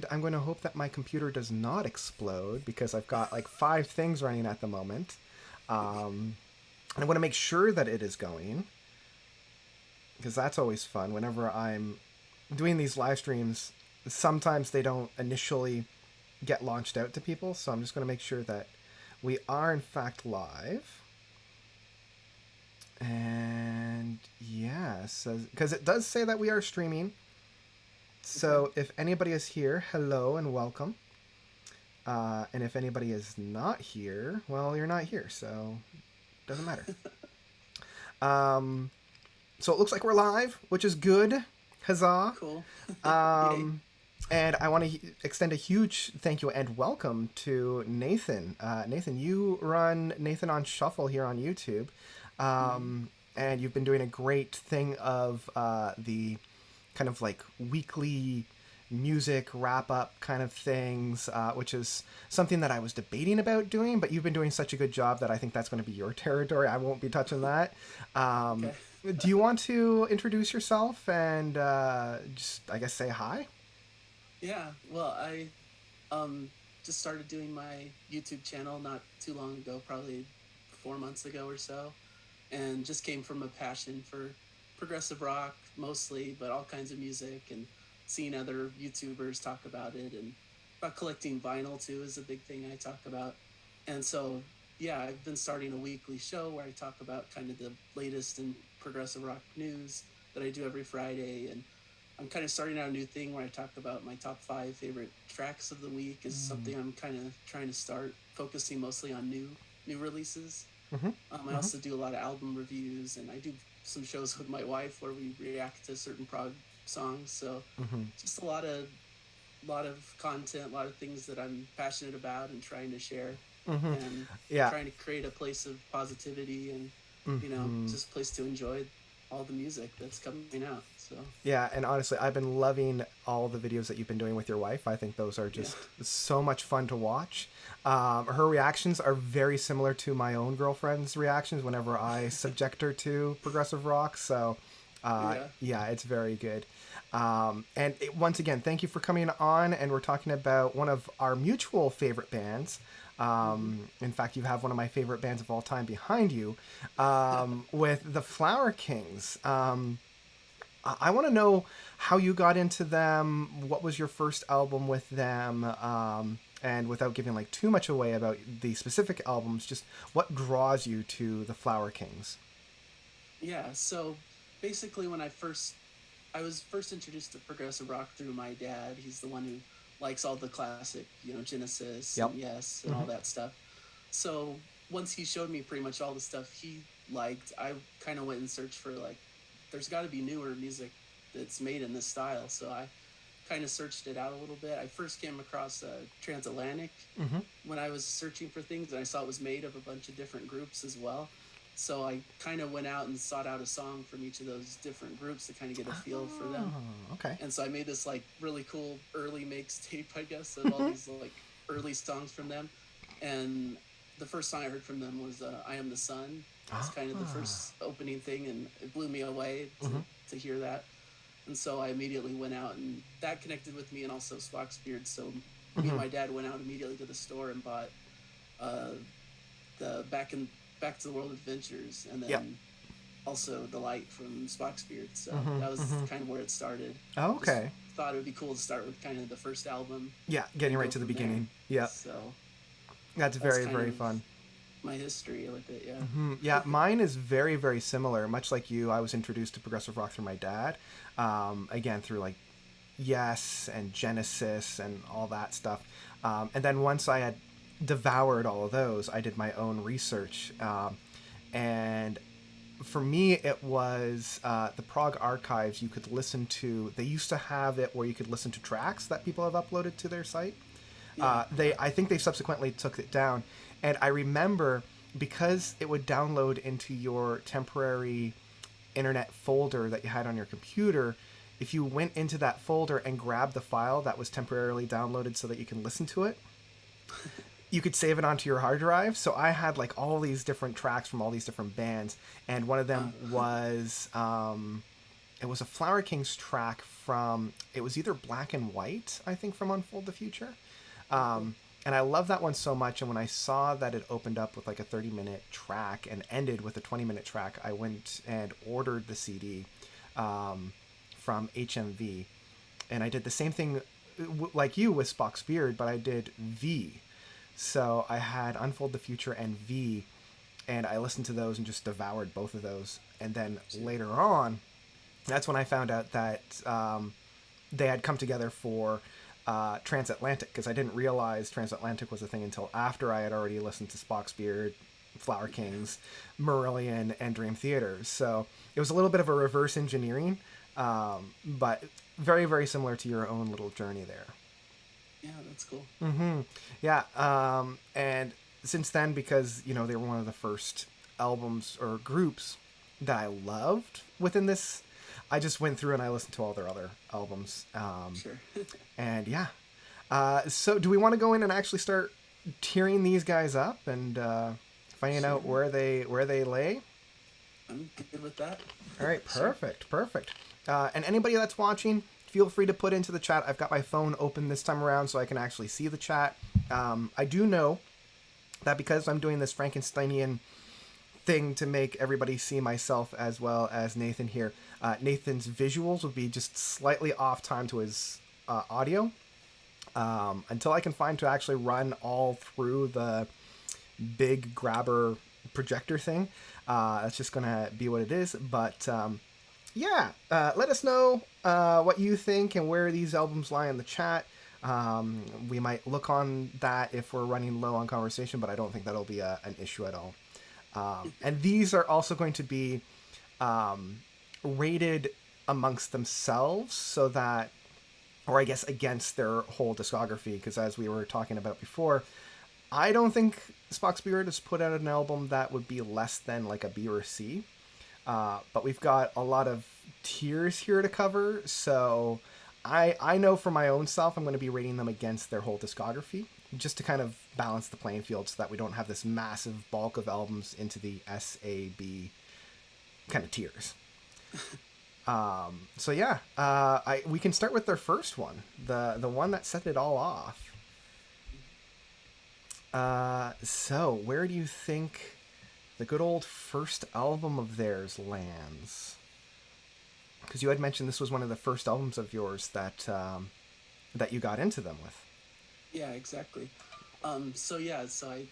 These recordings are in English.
and I'm going to hope that my computer does not explode because I've got like 5 things running at the moment. And I want to make sure that it is going because that's always fun. Whenever I'm doing these live streams, sometimes they don't initially get launched out to people, so I'm just going to make sure that we are in fact live. And yes, because it does say that we are streaming. So if anybody is here, hello and welcome. And if anybody is not here, well, you're not here, so it doesn't matter. So it looks like we're live, which is good. Huzzah. Cool. And I want to extend a huge thank you and welcome to Nathan. Nathan, you run Nathan on Shuffle here on YouTube. And you've been doing a great thing of the kind of like weekly music wrap up kind of things, which is something that I was debating about doing, but you've been doing such a good job that I think that's going to be your territory. I won't be touching that. Okay. Do you want to introduce yourself and just, I guess, say hi? Yeah. Well, I just started doing my YouTube channel not too long ago, probably 4 months ago or so, and just came from a passion for progressive rock mostly, but all kinds of music, and seeing other YouTubers talk about it, and about collecting vinyl too is a big thing I talk about. And so, yeah, I've been starting a weekly show where I talk about kind of the latest in progressive rock news that I do every Friday. And I'm kind of starting out a new thing where I talk about my top 5 favorite tracks of the week is something I'm kind of trying to start focusing mostly on new releases. I also do a lot of album reviews, and I do some shows with my wife where we react to certain prog songs. So just a lot of content, a lot of things that I'm passionate about and trying to share, and Yeah. trying to create a place of positivity and just a place to enjoy all the music that's coming out. So Yeah, and honestly, I've been loving all the videos that you've been doing with your wife. I think those are yeah, just so much fun to watch. Her reactions are very similar to my own girlfriend's reactions whenever I subject her to progressive rock. So, yeah, yeah, it's very good. Once again, thank you for coming on. And we're talking about one of our mutual favorite bands. In fact, you have one of my favorite bands of all time behind you, with the Flower Kings. I want to know how you got into them. What was your first album with them? And without giving like too much away about the specific albums, just what draws you to the Flower Kings? yeah. So basically, I was first introduced to progressive rock through my dad. He's the one who likes all the classic, Genesis Yep. and Yes and all that stuff. So once he showed me pretty much all the stuff he liked, I kind of went and searched for like, there's got to be newer music that's made in this style. So I kind of searched it out a little bit. I first came across Transatlantic when I was searching for things, and I saw it was made of a bunch of different groups as well. So I kind of went out and sought out a song from each of those different groups to kind of get a feel for them. Oh, okay. And so I made this like really cool early mixtape, I guess, of all these like early songs from them. And the first song I heard from them was "I Am the Sun." It's kind of the first opening thing, and it blew me away to hear that. And so I immediately went out, and that connected with me, and also Spock's Beard. So me and my dad went out immediately to the store and bought the Back to the World Adventures, and then Yep. also The Light from Spock's Beard. So that was kind of where it started. Oh, Just okay. thought it would be cool to start with kind of the first album Yeah, getting and right go to the from there. beginning. Yeah, So that's that's very, kind very of fun. my history with it. Yeah. Yeah, mine is very, very similar. Much like you, I was introduced to progressive rock through my dad. Again, through like Yes and Genesis and all that stuff. And then once I had devoured all of those, I did my own research. And for me, it was the Prog Archives. You could listen to. They used to have it where you could listen to tracks that people have uploaded to their site. Yeah. I think they subsequently took it down, and I remember because it would download into your temporary internet folder that you had on your computer. If you went into that folder and grabbed the file that was temporarily downloaded so that you can listen to it, you could save it onto your hard drive. So I had like all these different tracks from all these different bands, and one of them was it was a Flower Kings track from, it was either Black and White, I think, from Unfold the Future. Cool. And I love that one so much. And when I saw that it opened up with like a 30-minute track and ended with a 20-minute track, I went and ordered the CD from HMV. And I did the same thing like you with Spock's Beard, but I did V. So I had Unfold the Future and V, and I listened to those and just devoured both of those. And then later on, that's when I found out that they had come together for Transatlantic, because I didn't realize Transatlantic was a thing until after I had already listened to Spock's Beard, Flower Kings, Marillion, and Dream Theaters. So it was a little bit of a reverse engineering, but very, very similar to your own little journey there. Yeah, that's cool. Mm-hmm. Yeah, and since then, because they were one of the first albums or groups that I loved within this, I just went through and I listened to all their other albums. Sure. And yeah, so do we want to go in and actually start tearing these guys up and finding out where they lay? I'm good with that. All right, perfect. And anybody that's watching, feel free to put into the chat. I've got my phone open this time around so I can actually see the chat. I do know that because I'm doing this Frankensteinian thing to make everybody see myself as well as Nathan here, Nathan's visuals will be just slightly off time to his audio until I can find to actually run all through the big grabber projector thing. That's just gonna be what it is. But yeah, let us know what you think and where these albums lie in the chat. We might look on that if we're running low on conversation, but I don't think that'll be an issue at all. And these are also going to be rated amongst themselves, so that, or I guess against their whole discography, because as we were talking about before, I don't think Spock's Beard has put out an album that would be less than like a B or a C. But we've got a lot of tiers here to cover, so I know for my own self I'm going to be rating them against their whole discography, just to kind of balance the playing field so that we don't have this massive bulk of albums into the SAB kind of tiers. So yeah, we can start with their first one, the one that set it all off. So where do you think the good old first album of theirs lands? Because you had mentioned this was one of the first albums of yours that that you got into them with. Yeah, exactly. So I,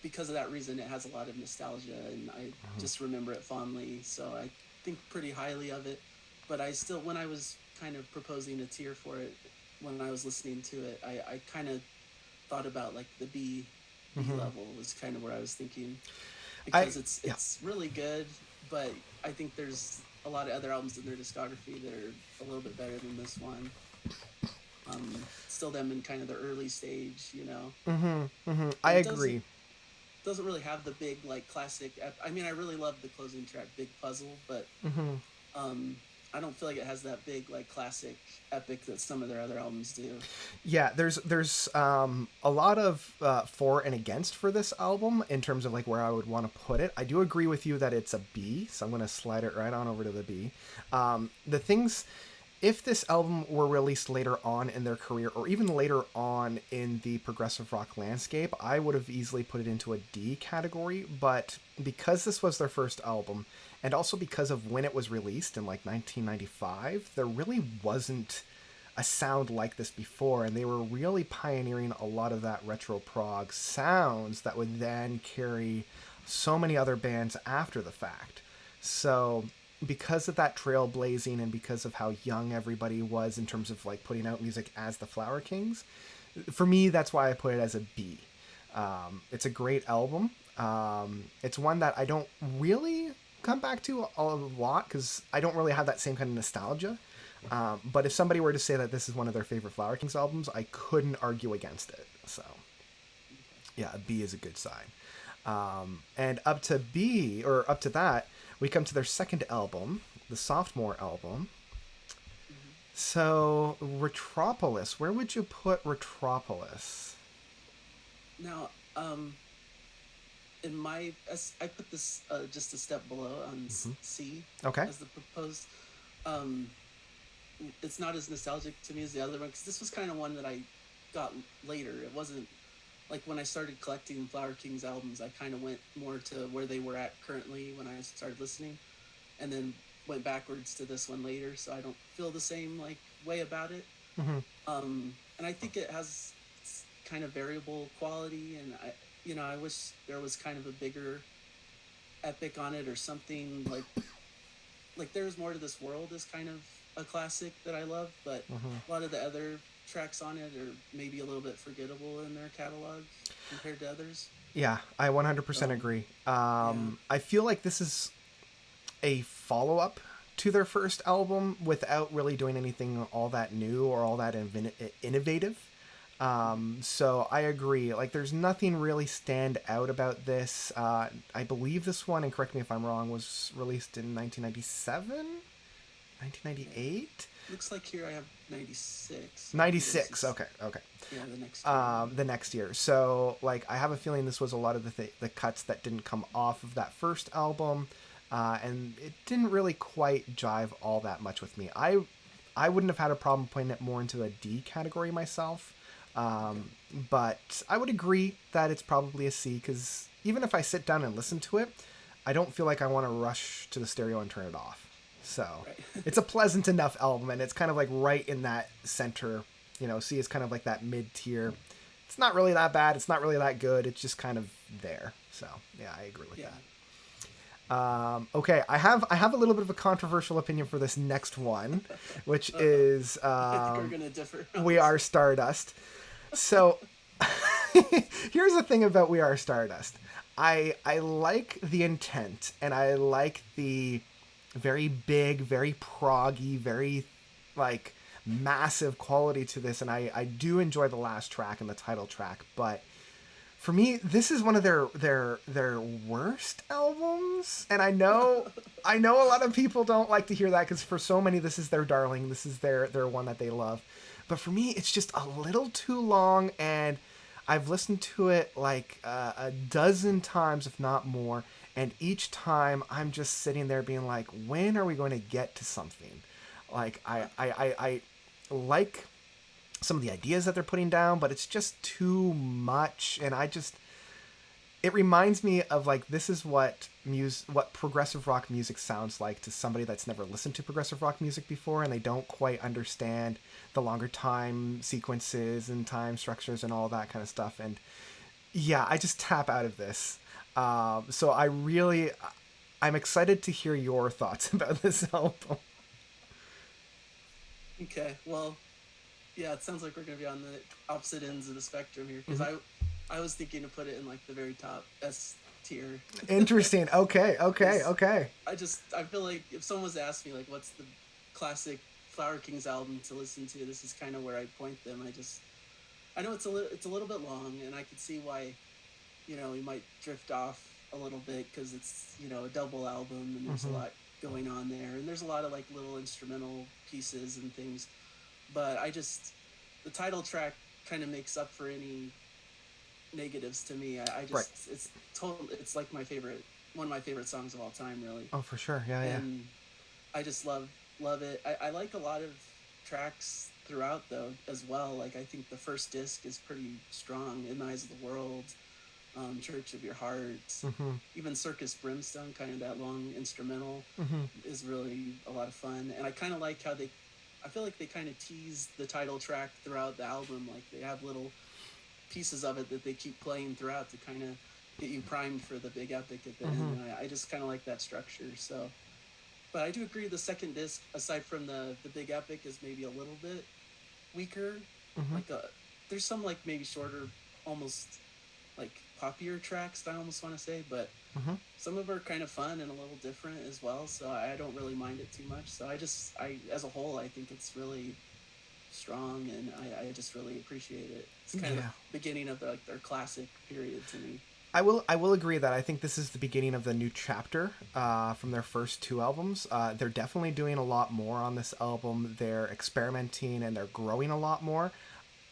because of that reason, it has a lot of nostalgia, and I just remember it fondly. So I think pretty highly of it. But I still, when I was kind of proposing a tier for it, when I was listening to it, I kind of thought about like the B level was kind of where I was thinking, because it's really good, but I think there's a lot of other albums in their discography that are a little bit better than this one. Still them in kind of the early stage, I agree. Doesn't really have the big like classic. I mean, I really love the closing track, Big Puzzle, but I don't feel like it has that big like classic epic that some of their other albums do. Yeah, there's a lot of for and against for this album in terms of like where I would want to put it. I do agree with you that it's a B, so I'm going to slide it right on over to the B. The things, if this album were released later on in their career, or even later on in the progressive rock landscape, I would have easily put it into a D category. But because this was their first album, and also because of when it was released in like 1995, there really wasn't a sound like this before, and they were really pioneering a lot of that retro prog sounds that would then carry so many other bands after the fact. So because of that trailblazing and because of how young everybody was in terms of like putting out music as the Flower Kings, for me, that's why I put it as a B. It's a great album. It's one that I don't really come back to a lot because I don't really have that same kind of nostalgia. But if somebody were to say that this is one of their favorite Flower Kings albums, I couldn't argue against it. So yeah, a B is a good sign. And up to B, or up to that, we come to their second album, the sophomore album. So Retropolis, where would you put Retropolis? Now, in my I put this just a step below on C Okay. as the proposed. Um, it's not as nostalgic to me as the other one because this was kind of one that I got later. It wasn't like when I started collecting Flower King's albums. I kind of went more to where they were at currently when I started listening, and then went backwards to this one later. So I don't feel the same like way about it. Mm-hmm. And I think it has kind of variable quality, and I wish there was kind of a bigger epic on it or something like There's More to This World is kind of a classic that I love, but a lot of the other tracks on it are maybe a little bit forgettable in their catalog compared to others. Yeah, I 100% agree. I feel like this is a follow-up to their first album without really doing anything all that new or all that innovative. So I agree. Like, there's nothing really stand out about this. I believe this one, and correct me if I'm wrong, was released in 1997, 1998. Looks like here I have 96. 96. Okay. Yeah, the next year. The next year. So, like, I have a feeling this was a lot of the cuts that didn't come off of that first album, and it didn't really quite jive all that much with me. I wouldn't have had a problem putting it more into a D category myself, but I would agree that it's probably a C, because even if I sit down and listen to it, I don't feel like I want to rush to the stereo and turn it off. So it's a pleasant enough album, and it's kind of like right in that center. C is kind of like that mid-tier. It's not really that bad. It's not really that good. It's just kind of there. So yeah, I agree with that. Okay, I have a little bit of a controversial opinion for this next one, which is I think we're gonna differ. We Are Stardust. So here's the thing about We Are Stardust. I like the intent, and I like the very big, very proggy, very like massive quality to this, and I do enjoy the last track and the title track, but for me this is one of their worst albums, and I know a lot of people don't like to hear that, because for so many this is their darling, this is their one that they love, but for me it's just a little too long, and I've listened to it like a dozen times, if not more, and each time I'm just sitting there being like, when are we going to get to something? Like, I like some of the ideas that they're putting down, but it's just too much. And it reminds me of, like, this is what progressive rock music sounds like to somebody that's never listened to progressive rock music before, and they don't quite understand the longer time sequences and time structures and all that kind of stuff. And yeah, I just tap out of this. So I'm excited to hear your thoughts about this album. Okay, well, yeah, it sounds like we're gonna be on the opposite ends of the spectrum here, because I was thinking to put it in like the very top S tier. Interesting. Okay. I feel like if someone was to ask me like what's the classic Flower Kings album to listen to, this is kind of where I point them. I know it's a little bit long, and I could see why we might drift off a little bit, because it's a double album, and there's a lot going on there, and there's a lot of like little instrumental pieces and things, but the title track kind of makes up for any negatives to me. It's like one of my favorite songs of all time, really. Oh, for sure. Yeah. And I just love it. I like a lot of tracks throughout though as well. Like, I think the first disc is pretty strong, In the Eyes of the World, Church of Your Heart, even Circus Brimstone, kind of that long instrumental, is really a lot of fun. And I kind of like how I feel like they kind of tease the title track throughout the album. Like, they have little pieces of it that they keep playing throughout to kind of get you primed for the big epic at the end. And I just kind of like that structure. So, but I do agree the second disc, aside from the big epic, is maybe a little bit weaker. Like there's some like maybe shorter, almost like poppier tracks, I almost want to say, but some of them are kind of fun and a little different as well, so I don't really mind it too much. So I as a whole, I think it's really strong, and I just really appreciate it. It's kind of the beginning of their classic period to me. I will agree that I think this is the beginning of the new chapter from their first two albums. They're definitely doing a lot more on this album. They're experimenting and they're growing a lot more.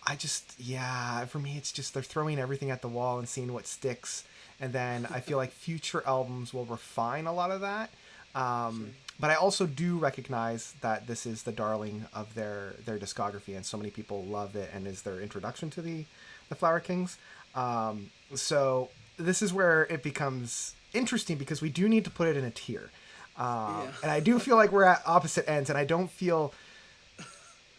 For me, it's just they're throwing everything at the wall and seeing what sticks. and then I feel like future albums will refine a lot of that. Sure. But I also do recognize that this is the darling of their discography, and so many people love it, and is their introduction to the Flower Kings. So this is where it becomes interesting because we do need to put it in a tier, Yeah. and I do feel like we're at opposite ends, and I don't feel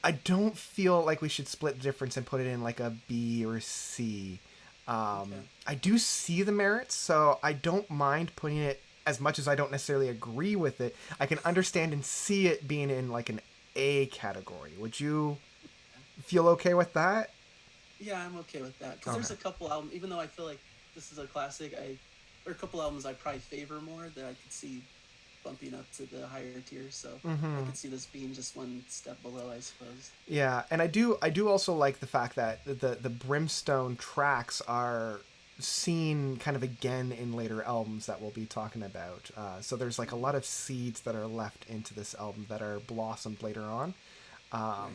like we should split the difference and put it in like a B or C. Okay. I do see the merits, so I don't mind putting it, as much as I don't necessarily agree with it. I can understand and see it being in like an A category. Would you feel okay with that? Yeah, I'm okay with that because Okay. there's a couple albums. Even though I feel like this is a classic, there are a couple albums I probably favor more that I could see bumping up to the higher tiers. So I could see this being just one step below, I suppose. Yeah, and I do also like the fact that the Brimstone tracks are seen kind of again in later albums that we'll be talking about. So there's like a lot of seeds that are left into this album that are blossomed later on. Right.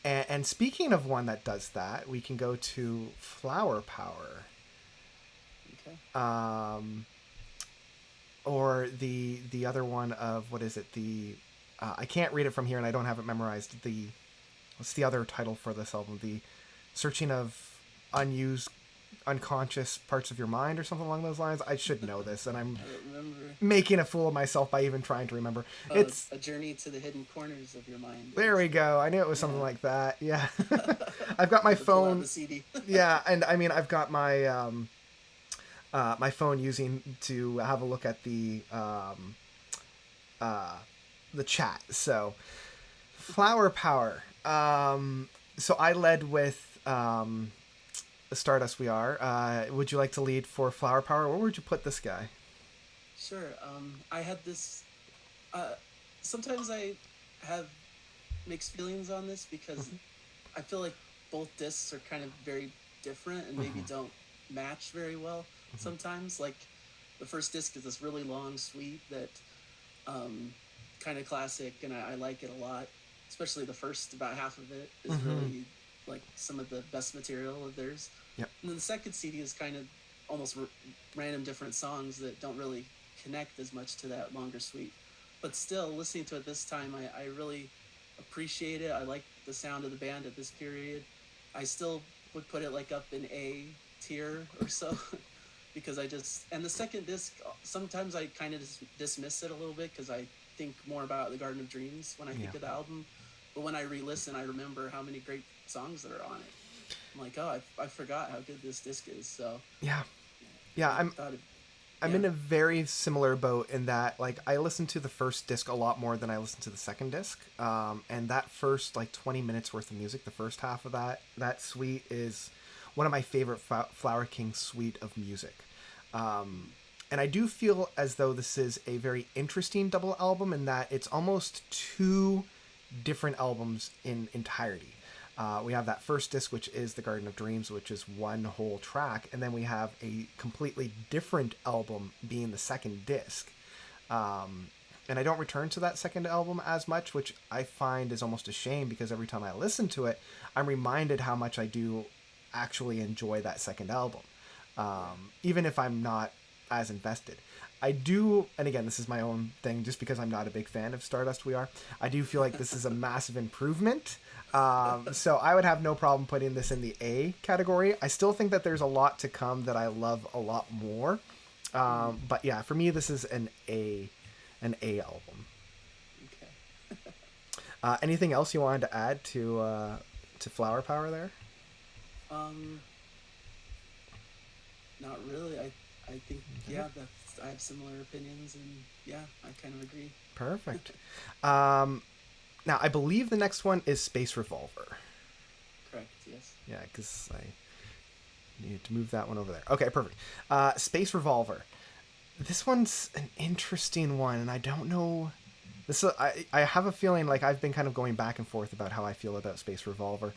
And speaking of one that does that, we can go to Flower Power, Okay. or the other one of, what is it? I can't read it from here, and I don't have it memorized. What's the other title for this album? The Searching of Unused Unconscious Parts of Your Mind, or something along those lines. I should know this, and I'm I don't remember. making a fool of myself by even trying to remember. It's A journey to the hidden corners of your mind. There we go. I knew it was something Yeah. like that. Yeah. I've got my To pull out phone. the CD. Yeah, and I mean, I've got my phone using to have a look at the chat. So, Flower Power. So I led with Stardust We Are. Would you like to lead for Flower Power? Where would you put this guy? Sure. I had this. Uh, Sometimes I have mixed feelings on this because I feel like both discs are kind of very different and maybe don't match very well sometimes. Like the first disc is this really long suite that kind of classic, and I like it a lot. Especially the first about half of it is really like some of the best material of theirs. Yep. And then the second CD is kind of almost random different songs that don't really connect as much to that longer suite. But still, listening to it this time, I really appreciate it. I like the sound of the band at this period. I still would put it like up in A tier or so because and the second disc, sometimes I kind of dismiss it a little bit because I think more about the Garden of Dreams when I think of the album. But when I re-listen, I remember how many great songs that are on it. I'm like, oh, I forgot how good this disc is. So Yeah. I'm in a very similar boat in that, like, I listened to the first disc a lot more than I listened to the second disc. And that first, like, 20 minutes worth of music, the first half of that suite is one of my favorite Flower King suite of music. And I do feel as though this is a very interesting double album in that it's almost two different albums in entirety. We have that first disc, which is The Garden of Dreams, which is one whole track, and then we have a completely different album being the second disc. And I don't return to that second album as much, which I find is almost a shame because every time I listen to it, I'm reminded how much I do actually enjoy that second album, even if I'm not as invested. I do, and again, this is my own thing, just because I'm not a big fan of Stardust We Are, I do feel like this is a massive improvement. So I would have no problem putting this in the A category. I still think that there's a lot to come that I love a lot more. But yeah, for me, this is an A album. Okay. Anything else you wanted to add to Flower Power there? Not really. I think I have similar opinions, and yeah, I kind of agree. Perfect. Now, I believe the next one is Space Revolver. Correct, yes. Yeah, because I needed to move that one over there. Okay, perfect. Space Revolver. This one's an interesting one, and I don't know. I have a feeling like I've been kind of going back and forth about how I feel about Space Revolver.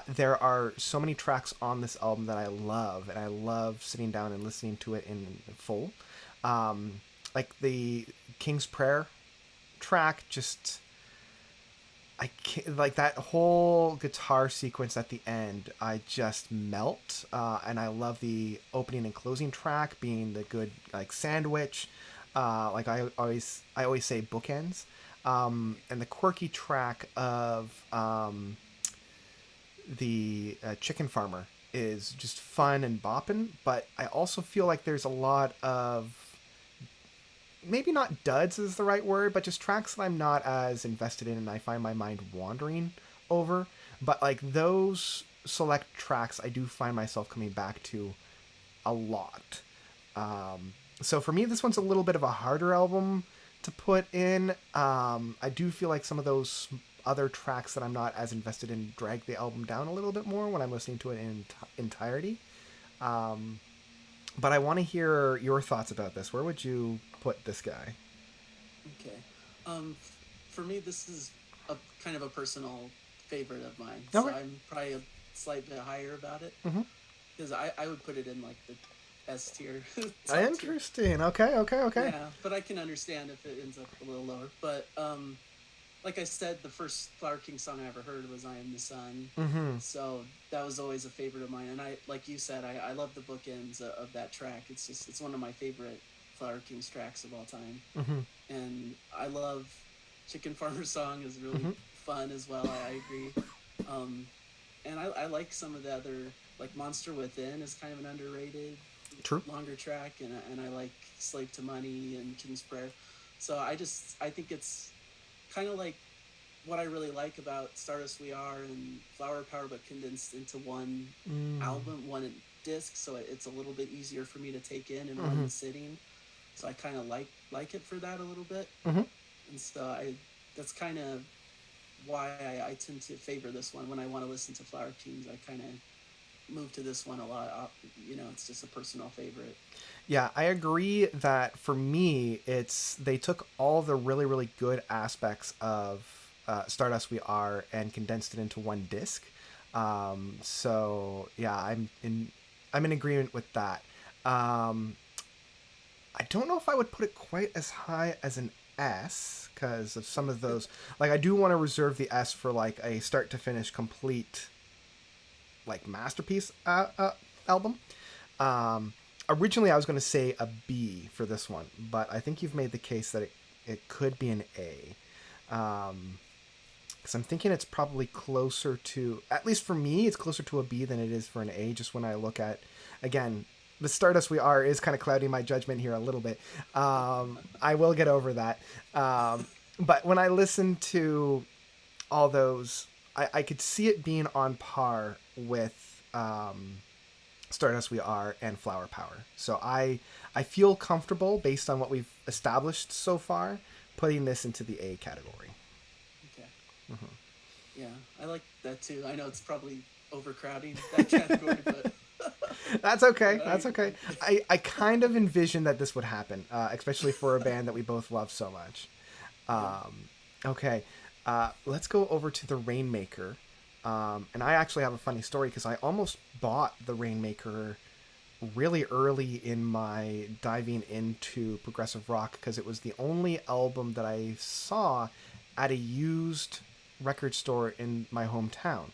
There are so many tracks on this album that I love, and I love sitting down and listening to it in full. Like the King's Prayer track, just I can't, like that whole guitar sequence at the end. I just melt, and I love the opening and closing track being the good like sandwich. Like I always say bookends, and the quirky track of the chicken farmer is just fun and bopping. But I also feel like there's a lot of maybe not duds is the right word, but just tracks that I'm not as invested in and I find my mind wandering over. But like those select tracks, I do find myself coming back to a lot. So for me, this one's a little bit of a harder album to put in. I do feel like some of those other tracks that I'm not as invested in drag the album down a little bit more when I'm listening to it in entirety. But I want to hear your thoughts about this. Where would you put this guy? Okay. For me, this is a kind of a personal favorite of mine, so Okay. I'm probably a slight bit higher about it Mm-hmm. because I would put it in like the S tier, top tier. Interesting. Okay. Okay. Okay. Yeah, but I can understand if it ends up a little lower. But like I said, the first Flower King song I ever heard was "I Am the Sun," Mm-hmm. so that was always a favorite of mine. And I, like you said, I love the bookends of that track. It's one of my favorite Flower King's tracks of all time. Mm-hmm. And I love Chicken Farmer song is really Mm-hmm. fun as well. I agree. Um, and I like some of the other, like Monster Within is kind of an underrated True. longer track, and I like Slave to Money and King's Prayer. So I think it's kind of like what I really like about Stardust We Are and Flower Power, but condensed into one Mm. album, one disc. So it's a little bit easier for me to take in Mm-hmm. one sitting. So I kind of like it for that a little bit, Mm-hmm. and so I that's kind of why I tend to favor this one when I want to listen to Flower Kings. I kind of move to this one a lot. It's just a personal favorite. Yeah, I agree that for me, it's they took all the really really good aspects of Stardust We Are and condensed it into one disc. So yeah, I'm in agreement with that. Um, I don't know if I would put it quite as high as an S because of some of those. Like I do want to reserve the S for like a start to finish complete like masterpiece album. Um, Originally, I was going to say a B for this one, but I think you've made the case that it could be an A. Because I'm thinking it's probably closer to, at least for me, it's closer to a B than it is for an A. Just when I look at, again, the Stardust We Are is kind of clouding my judgment here a little bit. I will get over that. But when I listen to all those, I could see it being on par with Stardust We Are and Flower Power. So I feel comfortable based on what we've established so far, putting this into the A category. Okay. Mm-hmm. Yeah, I like that too. I know it's probably overcrowding that category, but That's okay. but That's okay. I kind of envisioned that this would happen, especially for a band that we both love so much. yeah. Okay, let's go over to the Rainmaker. And I actually have a funny story because I almost bought the Rainmaker really early in my diving into progressive rock because it was the only album that I saw at a used record store in my hometown.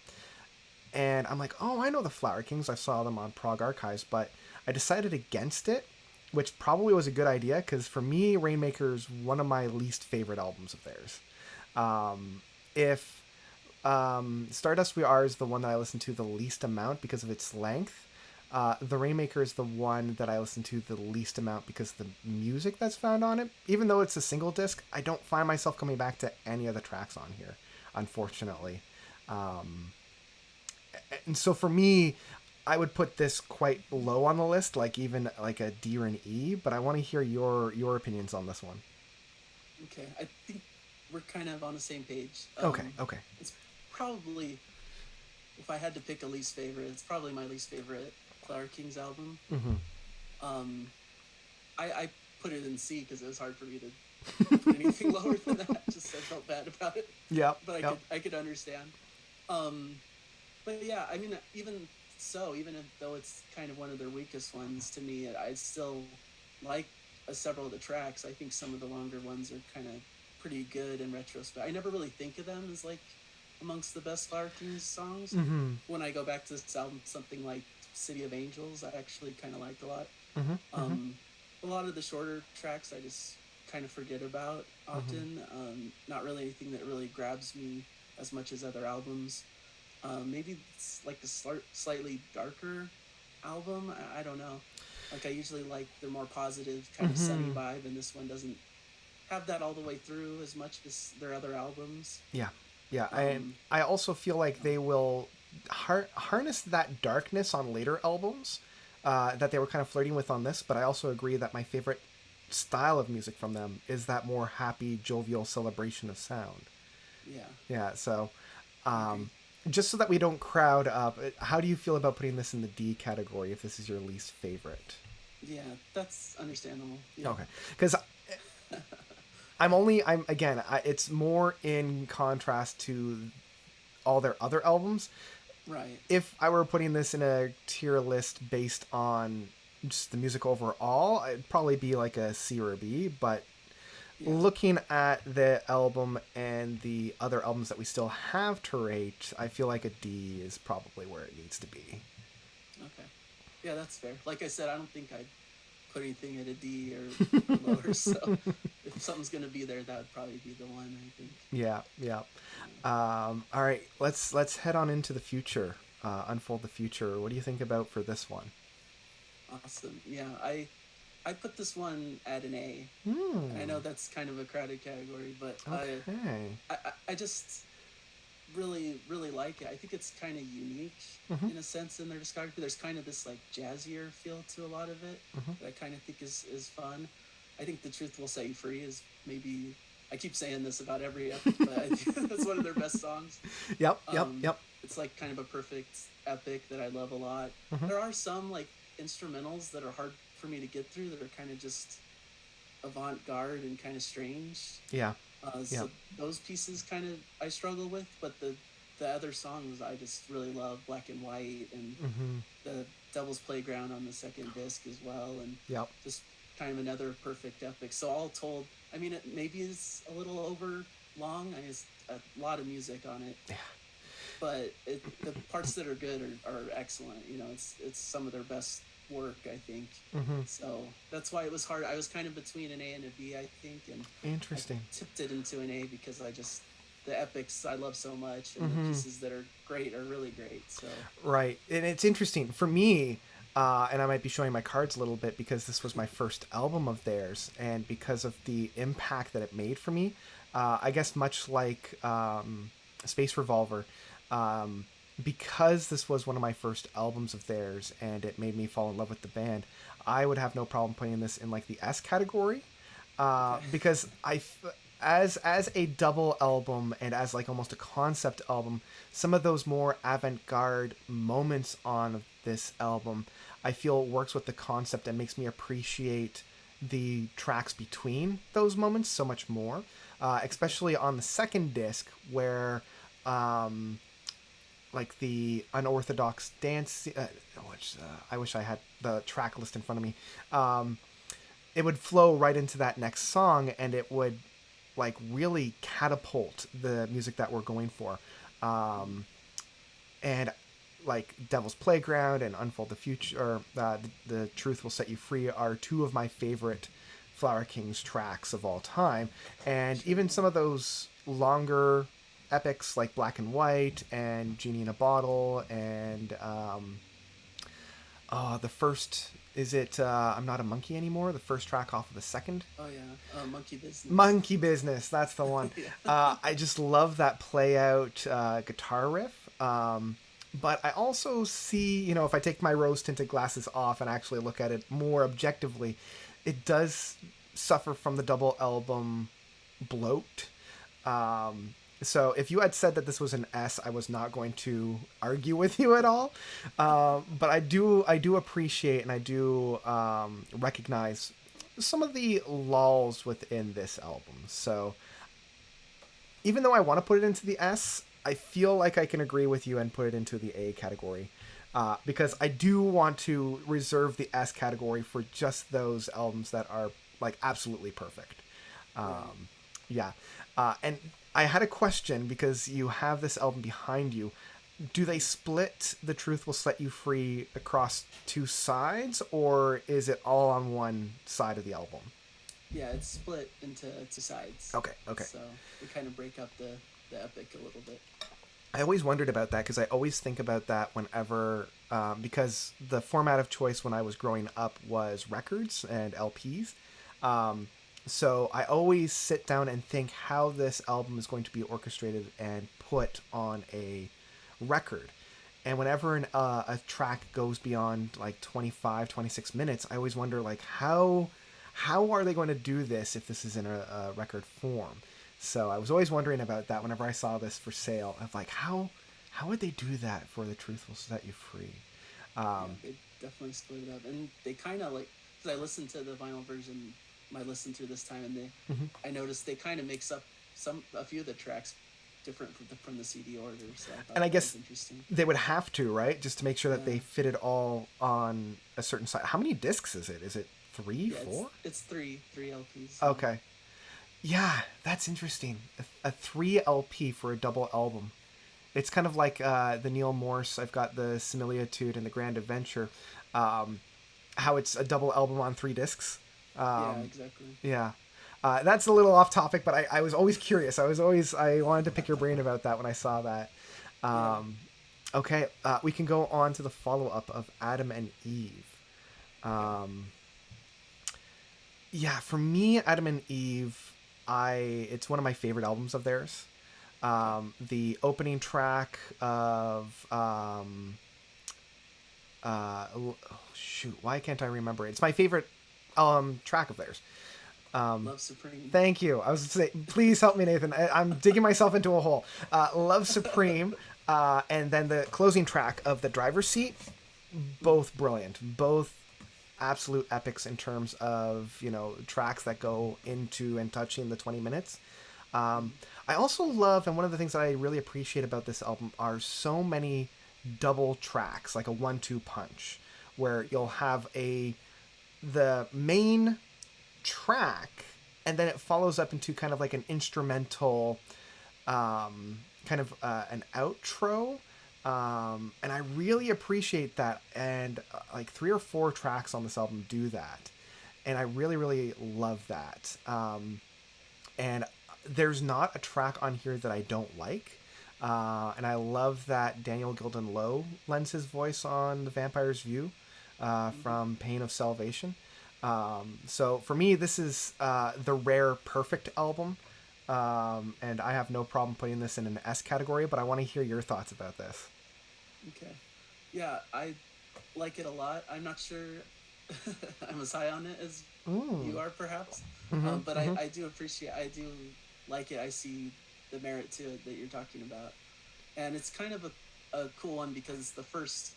And I'm like, oh, I know the Flower Kings. I saw them on Prog Archives, but I decided against it, which probably was a good idea because for me, Rainmaker is one of my least favorite albums of theirs. If Stardust We Are is the one that I listen to the least amount because of its length. The Rainmaker is the one that I listen to the least amount because of the music that's found on it. Even though it's a single disc, I don't find myself coming back to any of the tracks on here, unfortunately. Um, and so for me, I would put this quite low on the list, like even like a D or an E. But I want to hear your opinions on this one. Okay, I think we're kind of on the same page. Okay, okay. It's probably, if I had to pick a least favorite, it's probably my least favorite Flower Kings album. Mm-hmm. Um, I put it in C because it was hard for me to put anything lower than that. Just I felt bad about it, Yep. but Yep. I could understand. Um, but yeah, I mean, even so, though it's kind of one of their weakest ones to me, I still like several of the tracks. I think some of the longer ones are kind of pretty good in retrospect. I never really think of them as like amongst the best Flower Kings songs. Mm-hmm. When I go back to this album, something like City of Angels, I actually kind of liked a lot. Mm-hmm. Mm-hmm. Um, a lot of the shorter tracks I just kind of forget about often. Not really anything that really grabs me as much as other albums. Maybe it's like the slightly darker album. I don't know. Like I usually like the more positive kind of sunny Mm-hmm. vibe, and this one doesn't have that all the way through as much as their other albums. Yeah, yeah. And Um, I also feel like they will harness that darkness on later albums that they were kind of flirting with on this. But I also agree that my favorite style of music from them is that more happy, jovial celebration of sound. yeah, Yeah. So, I agree. um, just so that we don't crowd up, how do you feel about putting this in the D category if this is your least favorite? Yeah, that's understandable. Yeah, Okay, because I'm again, it's more in contrast to all their other albums. right. If I were putting this in a tier list based on just the music overall, it'd probably be like a C or a B. But Yeah, looking at the album and the other albums that we still have to rate, I feel like a D is probably where it needs to be. okay. Yeah, that's fair. Like I said, I don't think I'd put anything at a D or lower. So if something's gonna be there, that would probably be the one. I think. Yeah, yeah. Yeah. All right, let's head on into the future. Unfold the future. What do you think about for this one? Awesome. Yeah, I put this one at an A. And I Hmm. know that's kind of a crowded category, but Okay. I just really like it. I think it's kind of unique Mm-hmm. in a sense in their discography. There's kind of this like jazzier feel to a lot of it Mm-hmm. that I kind of think is fun. I think The Truth Will Set You Free is maybe, I keep saying this about every epic, but I think that's one of their best songs. Yep. Yep. Um, Yep. it's like kind of a perfect epic that I love a lot. Mm-hmm. There are some like instrumentals that are hard for me to get through that are kind of just avant-garde and kind of strange. Yeah. So Yep. those pieces kind of I struggle with, but the other songs I just really love, Black and White and Mm-hmm. the Devil's Playground on the second disc as well, and Yep. just kind of another perfect epic. So all told, I mean, it maybe is a little over long. I mean, it's a lot of music on it, Yeah. but the parts that are good are excellent. You know, it's some of their best work, I think. Mm-hmm. So that's why it was hard. I was kind of between an A and a B, I think, and I Interesting. tipped it into an A because I just the epics I love so much, and the Mm-hmm. pieces that are great are really great. So Right, and it's interesting for me. And I might be showing my cards a little bit because this was my first album of theirs, and because of the impact that it made for me, I guess much like Space Revolver, um, because this was one of my first albums of theirs, and it made me fall in love with the band. I would have no problem putting this in like the S category, okay, because as a double album and as like almost a concept album, some of those more avant-garde moments on this album I feel works with the concept and makes me appreciate the tracks between those moments so much more, especially on the second disc where like the unorthodox dance, which I wish I had the track list in front of me. It would flow right into that next song, and it would like really catapult the music that we're going for. And like Devil's Playground and Unfold the Future, or the Truth Will Set You Free, are two of my favorite Flower Kings tracks of all time. And even some of those longer epics like Black and White and Genie in a Bottle and the first, is it I'm Not a Monkey Anymore, the first track off of the second. oh yeah, Monkey Business. Monkey Business, that's the one. Yeah, I just love that play out guitar riff. But I also see, if I take my rose tinted glasses off and actually look at it more objectively, it does suffer from the double album bloat. So if you had said that this was an S, I was not going to argue with you at all. But I do appreciate and I do recognize some of the lulls within this album. So even though I want to put it into the S, I feel like I can agree with you and put it into the A category. Because I do want to reserve the S category for just those albums that are like absolutely perfect. Yeah. And I had a question because you have this album behind you. Do they split The Truth Will Set You Free across two sides, or is it all on one side of the album? Yeah, it's split into two sides, Okay, okay. so we kind of break up the epic a little bit. I always wondered about that because I always think about that whenever, because the format of choice when I was growing up was records and LPs. Um, so I always sit down and think how this album is going to be orchestrated and put on a record. And whenever a track goes beyond like 25, 26 minutes, I always wonder like how are they going to do this if this is in a record form? So I was always wondering about that whenever I saw this for sale. Of like how would they do that for The Truth Will Set You Free? Yeah, they definitely split it up, and they kind of like, because I listened to the vinyl version, my listen through this time, and I noticed they kind of mix up a few of the tracks different from the CD order. So I thought And I that was guess interesting. they would have to, right, just to make sure that Yeah, they fit it all on a certain side. How many discs is it? Is it three, yeah, four? it's three LPs. Yeah. Okay. Yeah, that's interesting. A 3 LP for a double album. It's kind of like the Neil Morse. I've got the Similitude and the Grand Adventure. Um, how it's a double album on 3 discs. Yeah, Um, exactly. yeah. That's a little off topic, but I was always curious. I wanted to pick your brain about that when I saw that. Yeah. Um, okay, we can go on to the follow up of Adam and Eve. Okay. Yeah, for me, Adam and Eve, it's one of my favorite albums of theirs. Okay. The opening track of oh, shoot, why can't I remember it? It's my favorite track of theirs. Love Supreme. Thank you. I was say, please help me, Nathan. I'm digging myself into a hole. Love Supreme, and then the closing track of The Driver's Seat. Both brilliant. Both absolute epics in terms of tracks that go into and touching the 20 minutes. I also love, and one of the things that I really appreciate about this album are so many double tracks, like a 1-2 punch, where you'll have the main track, and then it follows up into kind of like an instrumental, kind of an outro. And I really appreciate that. And like 3 or 4 tracks on this album do that. And I really, really love that. And there's not a track on here that I don't like. And I love that Daniel Gilden Lowe lends his voice on The Vampire's View from Pain of Salvation. So for me, this is the rare perfect album. And I have no problem putting this in an S category, but I want to hear your thoughts about this. Okay. Yeah, I like it a lot. I'm not sure I'm as high on it as you are, perhaps. But I do appreciate. I do like it. I see the merit to it that you're talking about, and it's kind of a cool one because it's the first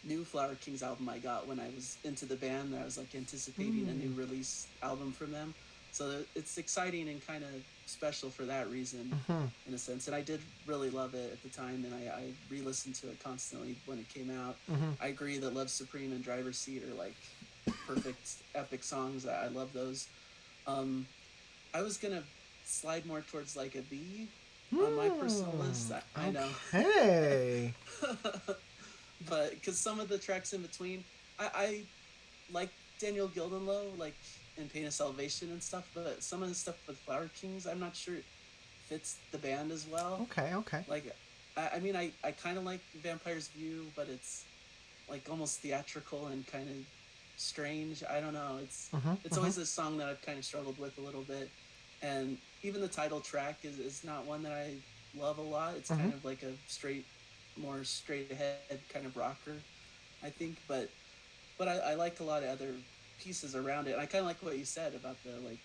new Flower Kings album I got when I was into the band. I was like anticipating a new release album from them, so it's exciting and kind of special for that reason, in a sense. And I did really love it at the time, and I re-listened to it constantly when it came out. I agree that Love Supreme and Driver's Seat are like perfect epic songs. I love those. I was gonna slide more towards like a B on my personal list. I know. Hey. But because some of the tracks in between, I like Daniel Gildenlow, like in Pain of Salvation and stuff, but some of the stuff with Flower Kings, I'm not sure it fits the band as well. Okay. Like, I mean, I kind of like Vampire's View, but it's like almost theatrical and kind of strange. I don't know. It's always a song that I've kind of struggled with a little bit, and even the title track is not one that I love a lot. It's kind of like a more straight ahead kind of rocker, I think. But I like a lot of other pieces around it. And I kind of like what you said about the like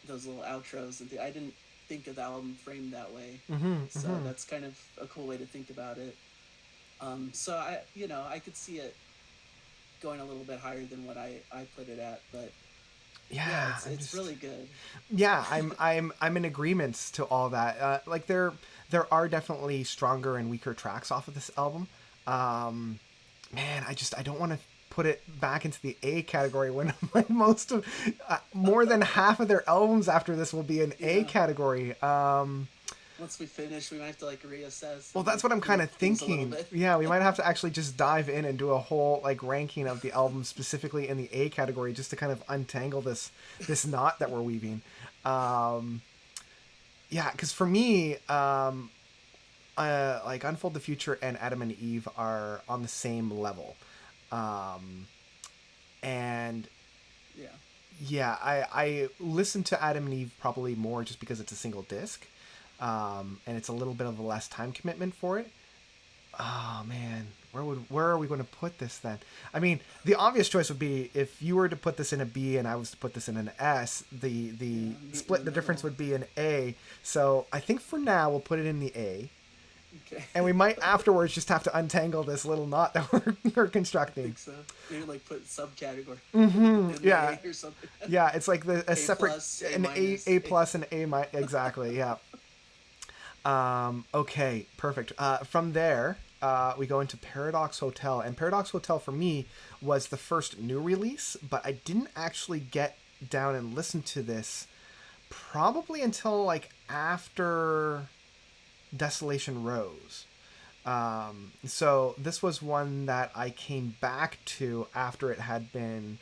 those little outros and I didn't think of the album framed that way. So that's kind of a cool way to think about it. So I could see it going a little bit higher than what I put it at, but yeah, it's really good. Yeah, I'm in agreement to all that. Like there are definitely stronger and weaker tracks off of this album. Man, I don't want to. put it back into the A category when like most of more than half of their albums after this will be an A Yeah. category. Once we finish, we might have to like reassess Well, and that's like what I'm kind tweak of things a little thinking. bit. Yeah, we might have to actually just dive in and do a whole like ranking of the albums specifically in the A category just to kind of untangle this knot that we're weaving. Um, yeah, because for me, like Unfold the Future and Adam and Eve are on the same level, um, and Yeah. yeah, I listen to Adam and Eve probably more just because it's a single disc, and it's a little bit of a less time commitment for it. Oh man, where are we going to put this then? I mean, the obvious choice would be if you were to put this in a B and I was to put this in an S. The Yeah. Meet in split, the the difference middle. would be an A. So I think for now we'll put it in the A, Okay. and we might afterwards just have to untangle this little knot that we're I constructing. think so. Maybe like put subcategory Mm-hmm. in the Yeah, A or something. yeah. It's like a A separate plus, A an minus, A A. plus and A minus. Exactly. Yeah. Okay, perfect. From there, we go into Paradox Hotel, and Paradox Hotel for me was the first new release, but I didn't actually get down and listen to this probably until like after Desolation Rose. So this was one that I came back to after it had been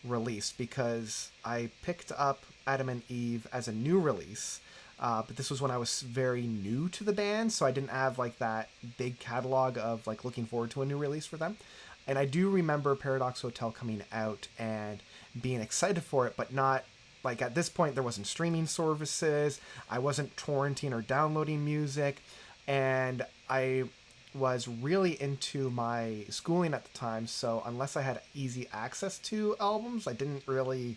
released because I picked up Adam and Eve as a new release. But this was when I was very new to the band, so I didn't have like that big catalog of like looking forward to a new release for them. And I do remember Paradox Hotel coming out and being excited for it, but not like at this point there wasn't streaming services. I wasn't torrenting or downloading music, and I was really into my schooling at the time, so unless I had easy access to albums, I didn't really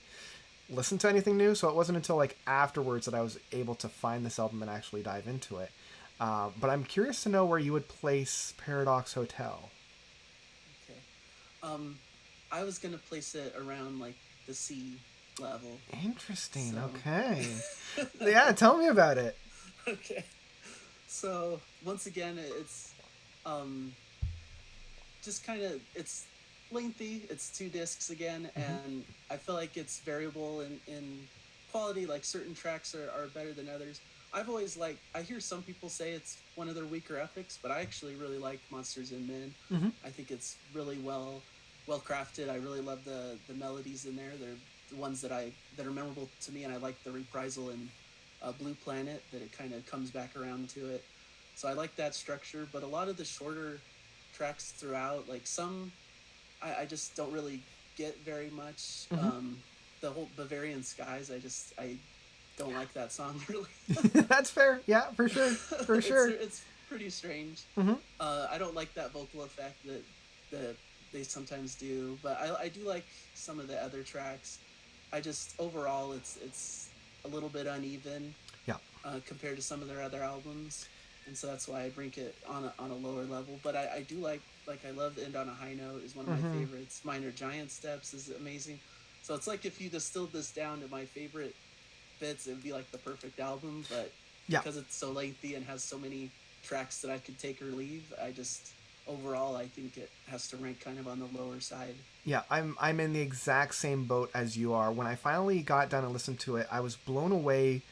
listen to anything new. So it wasn't until like afterwards that I was able to find this album and actually dive into it. But I'm curious to know where you would place Paradox Hotel. Okay. Um, I was gonna place it around like the C level. Interesting. So. Okay. Yeah, tell me about it. Okay. So once again, it's um, just kind of it's lengthy. It's 2 discs again, Mm-hmm. and I feel like it's variable in quality. Like certain tracks are better than others. I've always like I hear some people say it's one of their weaker epics, but I actually really like Monsters and Men. Mm-hmm. I think it's really well crafted. I really love the melodies in there. They're the ones that are memorable to me, and I like the reprisal in Blue Planet that it kind of comes back around to it. So I like that structure, but a lot of the shorter tracks throughout, like some, I just don't really get very much. Mm-hmm. The whole Bavarian Skies, I don't like that song really. That's fair. Yeah, for sure. For sure. It's pretty strange. Mm-hmm. I don't like that vocal effect that they sometimes do, but I do like some of the other tracks. I just overall it's a little bit uneven Yeah. compared to some of their other albums, and so that's why I rank it on a lower level. But I do like I love the End on a High Note is one of my Mm-hmm. favorites. Minor Giant Steps is amazing. So it's like if you distilled this down to my favorite bits, it would be like the perfect album. But Yeah. because it's so lengthy and has so many tracks that I could take or leave, I just overall I think it has to rank kind of on the lower side. Yeah, I'm in the exact same boat as you are. When I finally got down and listened to it, I was blown away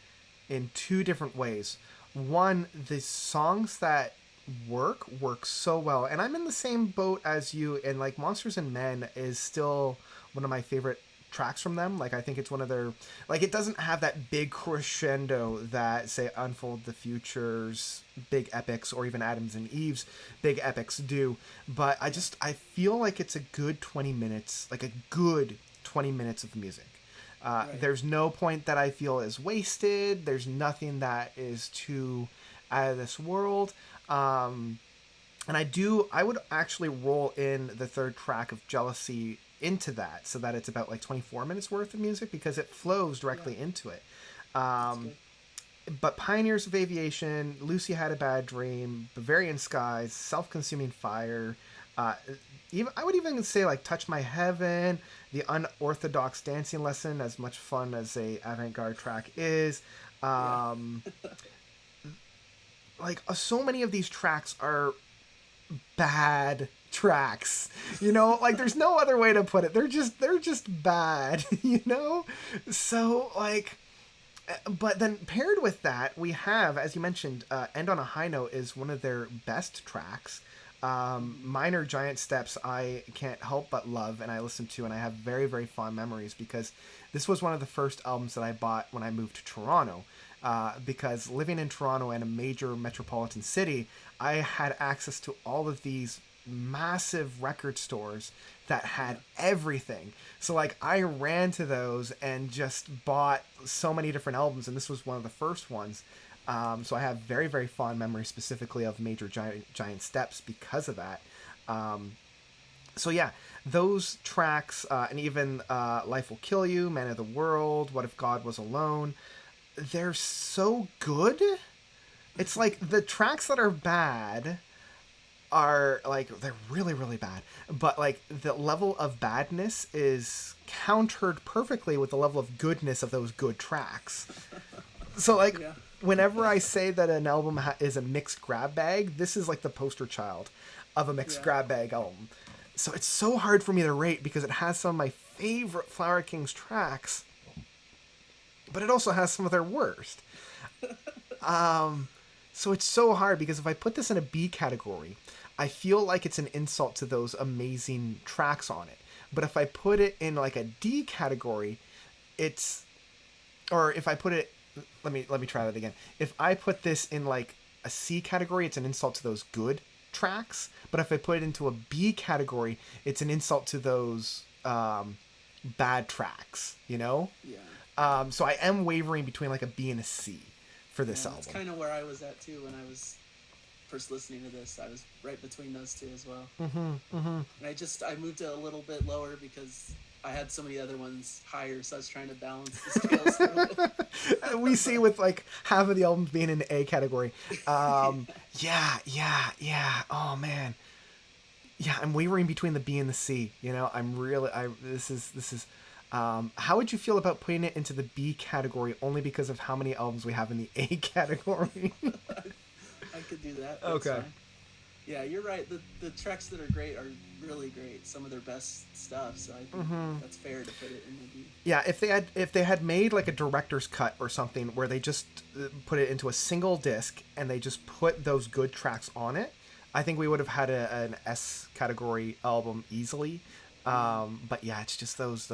in two different ways. One, the songs that work so well, and I'm in the same boat as you. And like Monsters and Men is still one of my favorite tracks from them. Like I think it's one of their like it doesn't have that big crescendo that say Unfold the Future's big epics or even Adams and Eve's big epics do, but I feel like it's a good 20 minutes, like a good 20 minutes of music. Right. There's no point that I feel is wasted. There's nothing that is too out of this world. And I would actually roll in the third track of Jealousy into that so that it's about like 24 minutes worth of music because it flows directly into it. That's good. But Pioneers of Aviation, Lucy Had a Bad Dream, Bavarian Skies, Self-Consuming Fire, even I would even say like Touch My Heaven, The Unorthodox Dancing Lesson, as much fun as a avant-garde track is. Yeah. Like so many of these tracks are bad tracks. You know, like there's no other way to put it. They're just bad, you know? So like but then paired with that, we have, as you mentioned, End on a High Note is one of their best tracks. Minor Giant Steps, I can't help but love, and I listen to, and I have very, very fond memories because this was one of the first albums that I bought when I moved to Toronto. Because living in Toronto and a major metropolitan city, I had access to all of these massive record stores that had everything. So like I ran to those and just bought so many different albums, and this was one of the first ones. So I have very, very fond memories specifically of Major Giant Steps because of that. So yeah, those tracks, and even Life Will Kill You, Man of the World, What If God Was Alone, they're so good. It's like the tracks that are bad are like they're really, really bad, but like the level of badness is countered perfectly with the level of goodness of those good tracks. So like Yeah. whenever I say that an album is a mixed grab bag, this is like the poster child of a mixed Yeah. grab bag album. So it's so hard for me to rate because it has some of my favorite Flower Kings tracks, but it also has some of their worst. So it's so hard because if I put this in a B category, I feel like it's an insult to those amazing tracks on it. But if I put it in like a D category, it's or if I put it let me try that again. If I put this in like a C category, it's an insult to those good tracks. But if I put it into a B category, it's an insult to those bad tracks. You know. Yeah. So I am wavering between like a B and a C for this Yeah, album. that's kind of where I was at too when I was first listening to this. I was right between those two as well. And I moved it a little bit lower because I had so many other ones higher, so I was trying to balance the scales a little bit. We see with like half of the albums being in the A category. Yeah. Oh man. Yeah, I'm wavering between the B and the C. You know, I'm really I this is how would you feel about putting it into the B category only because of how many albums we have in the A category? I could do that. That's Okay. fine. Yeah, you're right. The tracks that are great are really great. Some of their best stuff. So I think that's fair to put it in the B. Yeah, if they had made like a director's cut or something where they just put it into a single disc and they just put those good tracks on it, I think we would have had an S category album easily. But yeah, it's just those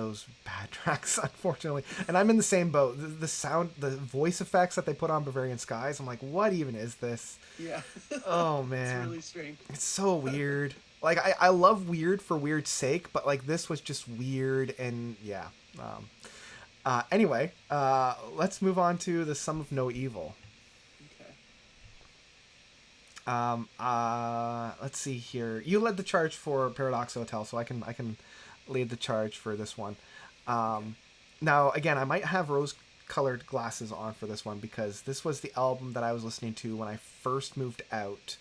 bad tracks, unfortunately. And I'm in the same boat. The sound, the voice effects that they put on Bavarian Skies, I'm like, what even is this? Yeah. Oh It's man, really strange. it's so weird. Like I love weird for weird's sake, but like this was just weird and yeah. Anyway, let's move on to the Sum of No Evil. Okay. Let's see here. You led the charge for Paradox Hotel, so I can lead the charge for this one. Now again, I might have rose-colored glasses on for this one because this was the album that I was listening to when I first moved out,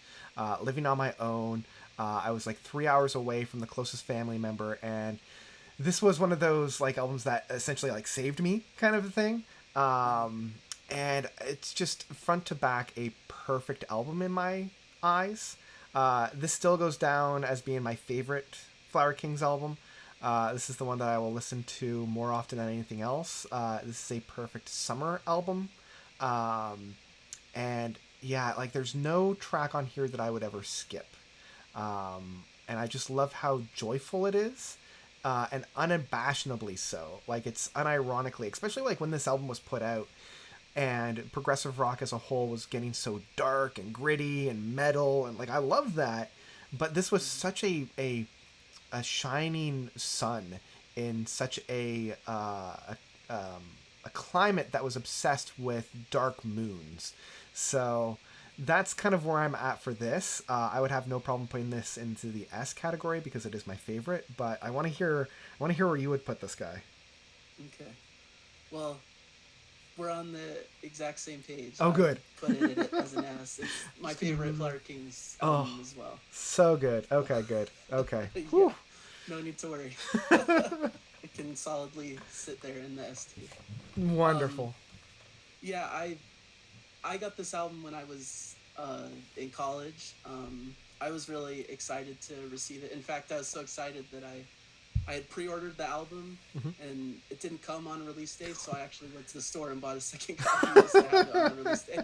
living on my own. I was like 3 hours away from the closest family member, and this was one of those like albums that essentially like saved me, kind of a thing. And it's just front to back a perfect album in my eyes. This still goes down as being my favorite Flower Kings album. This is the one that I will listen to more often than anything else. This is a perfect summer album. And yeah, like there's no track on here that I would ever skip. And I just love how joyful it is. And unabashedly so. Like it's unironically, especially like when this album was put out and progressive rock as a whole was getting so dark and gritty and metal, and like I love that, but this was such a shining sun in such a climate that was obsessed with dark moons. So that's kind of where I'm at for this. I would have no problem putting this into the S category because it is my favorite, but I want to hear where you would put this guy. Okay. Well, we're on the exact same page. Oh, good. Put it as an S. It's my favorite Flower Kings album as well. So good. Okay, good. Okay. Yeah, no need to worry. It can solidly sit there in the S tier. Wonderful. Yeah, I got this album when I was in college. I was really excited to receive it. In fact, I was so excited that I had pre-ordered the album, and it didn't come on release day, so I actually went to the store and bought a second copy just to have it on release day.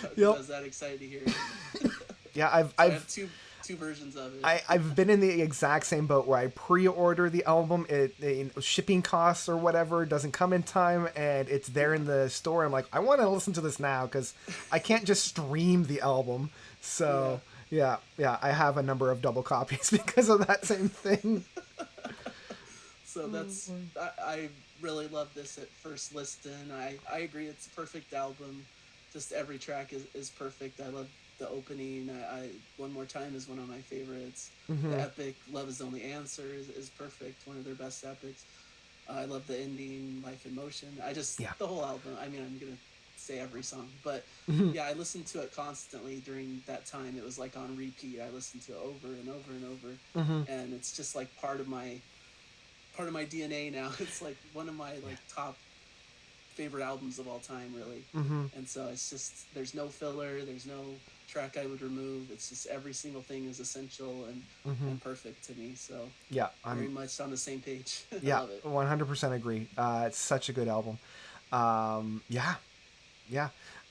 So, because I Yep. was that excited to hear it. Yeah, I've So I I've have two versions of it. I've been in the exact same boat where I pre-order the album, shipping costs or whatever doesn't come in time, and it's there in the store. I'm like, I want to listen to this now because I can't just stream the album. Yeah. So yeah, I have a number of double copies because of that same thing. So I really love this at first listen. I agree, it's a perfect album. Just every track is perfect. I love the opening. I One More Time is one of my favorites. The epic Love Is the Only Answer is perfect. One of their best epics. I love the ending, Life in Motion. Yeah. The whole album. I mean, I'm gonna say every song, but yeah, I listened to it constantly during that time. It was like on repeat. I listened to it over and over and over, and it's just like part of my DNA now. It's like one of my like top favorite albums of all time, really. And so it's just, there's no filler, there's no track I would remove. It's just every single thing is essential and perfect to me. So Yeah, very I'm much on the same page. I yeah, love it. 100% agree. It's such a good album. Yeah, yeah.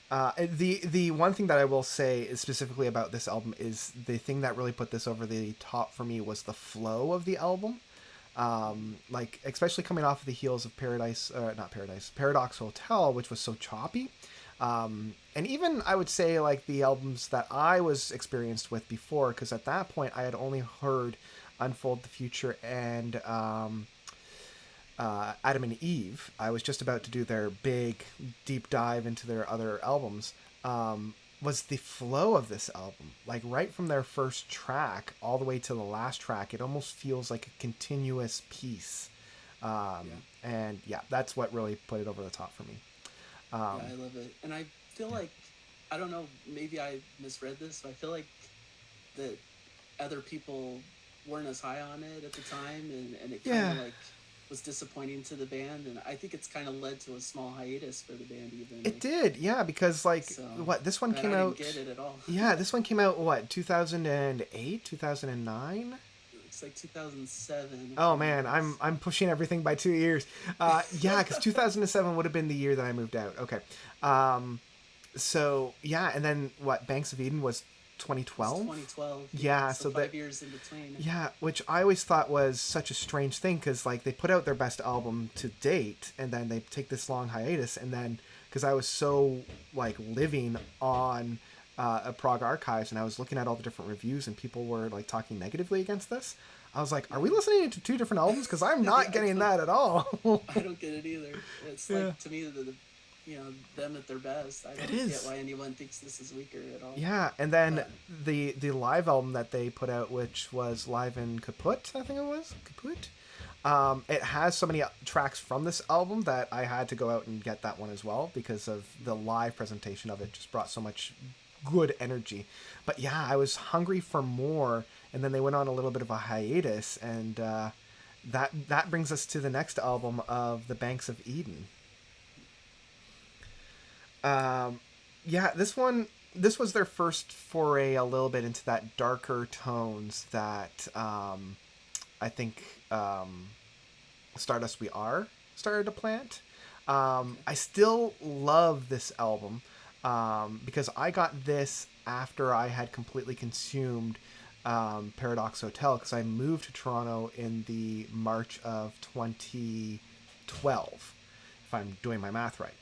The one thing that I will say is specifically about this album is the thing that really put this over the top for me was the flow of the album. Like especially coming off of the heels of Paradox Hotel, which was so choppy. And even I would say like the albums that I was experienced with before, because at that point I had only heard Unfold the Future and Adam and Eve. I was just about to do their big deep dive into their other albums. Was the flow of this album, like right from their first track all the way to the last track, it almost feels like a continuous piece. And yeah, that's what really put it over the top for me. Yeah, I love it. And I feel like, I don't know, maybe I misread this, but I feel like that other people weren't as high on it at the time, and it kind Yeah, of like was disappointing to the band, and I think it's kind of led to a small hiatus for the band even. it Like, did. Yeah, because like so, what this one but came I didn't out. get it at all. Yeah, this one came out what 2008, 2009. It's like 2007. If I Oh remember man, this. I'm pushing everything by 2 years. Yeah, because 2007 would have been the year that I moved out. Okay, so yeah, and then what? Banks of Eden was It's 2012. 2012. Yeah, Yeah, so so that 5 years in between. yeah, which I always thought was such a strange thing because like they put out their best album to date, and then they take this long hiatus, and then because I was so like living on a Prague Archives, and I was looking at all the different reviews, and people were like talking negatively against this. I was like, are we listening to two different albums? Because I'm not Yeah, getting that at all. I don't get it either. It's Yeah. like, to me, them at their best. I don't is. get why anyone thinks this is weaker at all. Yeah, and then But the live album that they put out, which was Live in Kaput, I think it was Kaput. It has so many tracks from this album that I had to go out and get that one as well because of the live presentation of it. Just brought so much good energy. But yeah, I was hungry for more, and then they went on a little bit of a hiatus, and that brings us to the next album of the Banks of Eden. Yeah, this was their first foray a little bit into that darker tones that I think Stardust We Are started to plant. I still love this album because I got this after I had completely consumed Paradox Hotel because I moved to Toronto in the March of 2012, if I'm doing my math right.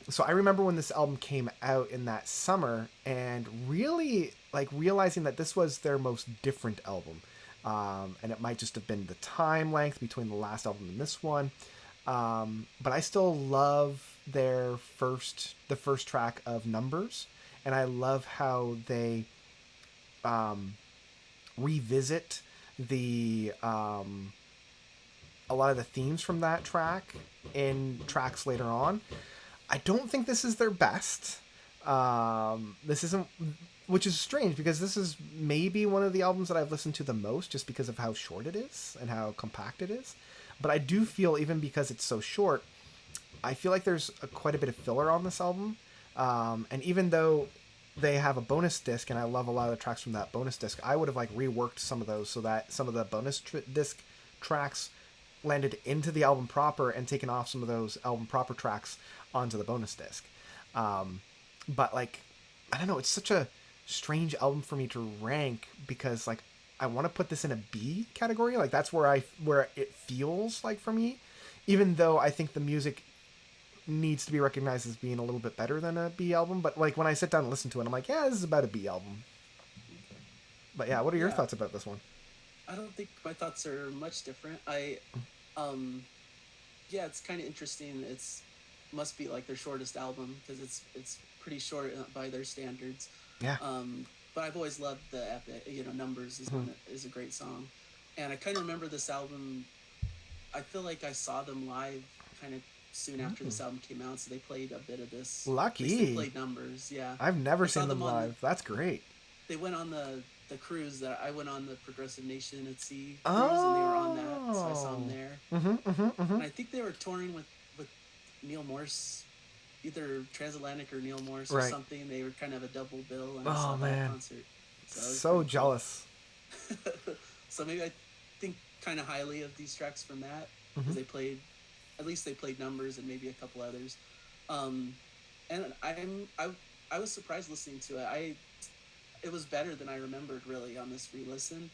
So I remember when this album came out in that summer and really like realizing that this was their most different album. And it might just have been the time length between the last album and this one. But I still love the first track of Numbers. And I love how they revisit a lot of the themes from that track in tracks later on. I don't think this is their best. This isn't, which is strange because this is maybe one of the albums that I've listened to the most just because of how short it is and how compact it is. But I do feel, even because it's so short, I feel like there's quite a bit of filler on this album. And even though they have a bonus disc, and I love a lot of the tracks from that bonus disc. I would have like reworked some of those so that some of the bonus disc tracks landed into the album proper, and taken off some of those album proper tracks onto the bonus disc. Um, but like, I don't know, it's such a strange album for me to rank, because like I want to put this in a B category. Like that's where it feels like for me, even though I think the music needs to be recognized as being a little bit better than a B album. But like when I sit down and listen to it, I'm like, yeah, this is about a B album. But yeah, what are your Yeah, thoughts about this one? I don't think my thoughts are much different. Um, yeah, it's kind of interesting. It's must be like their shortest album because it's pretty short by their standards. Yeah. But I've always loved the epic. You know, Numbers is one that is a great song, and I kind of remember this album. I feel like I saw them live kind of soon after this album came out, so they played a bit of this. At least they Lucky. played Numbers. Yeah, I've never I saw seen them them on. live. That's great. They went on the cruise that I went on, the Progressive Nation at Sea cruise, and they were on that, so I saw them Oh. there. Mm-hmm, mm-hmm, mm-hmm. And I think they were touring with Neil Morse, either Transatlantic or Neil Morse or Right. something. They were kind of a double bill, and I Oh saw that man, concert. So, that was so pretty jealous. cool. So maybe I think kind of highly of these tracks from that, Mm-hmm. because they played, at least they played Numbers and maybe a couple others. Um, and I was surprised listening to it. It was better than I remembered really on this re-listen.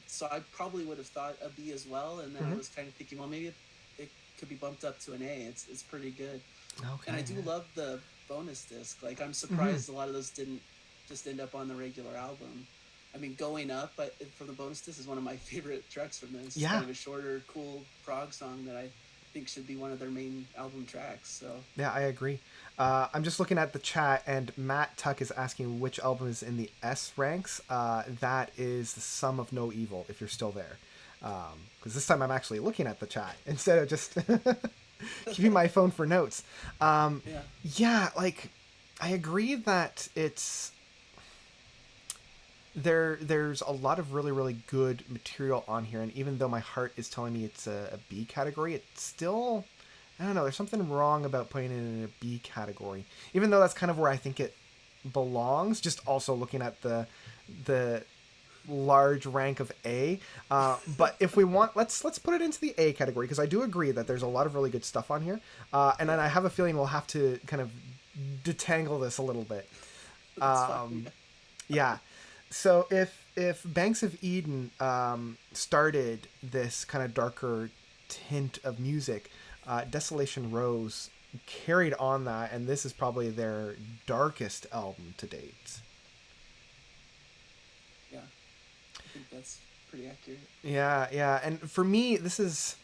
So I probably would have thought a B as well, and then I Mm-hmm. was kind of thinking, well, maybe it could be bumped up to an A. It's pretty good, Okay. and I do Yeah. love the bonus disc. Like I'm Mm-hmm. surprised a lot of those didn't just end up on the regular album. I mean, Going Up, but from the bonus disc is one of my favorite tracks from this. It's Yeah. kind of a shorter, cool prog song that I think should be one of their main album tracks. So Yeah, I agree. I'm just looking at the chat, and Matt Tuck is asking which album is in the S ranks. That is The Sum of No Evil, if you're still there. Because this time I'm actually looking at the chat instead of just keeping my phone for notes. yeah, Yeah, like, I agree that there's a lot of really really good material on here, and even though my heart is telling me it's a B category, it's still, I don't know, there's something wrong about putting it in a B category, even though that's kind of where I think it belongs, just also looking at the large rank of A. But if we want, let's put it into the A category, because I do agree that there's a lot of really good stuff on here, and then I have a feeling we'll have to kind of detangle this a little bit. that's fine. Yeah. So if Banks of Eden started this kind of darker tint of music, Desolation Rose carried on that, and this is probably their darkest album to date. Yeah, I think that's pretty accurate. Yeah, yeah. And for me, this is,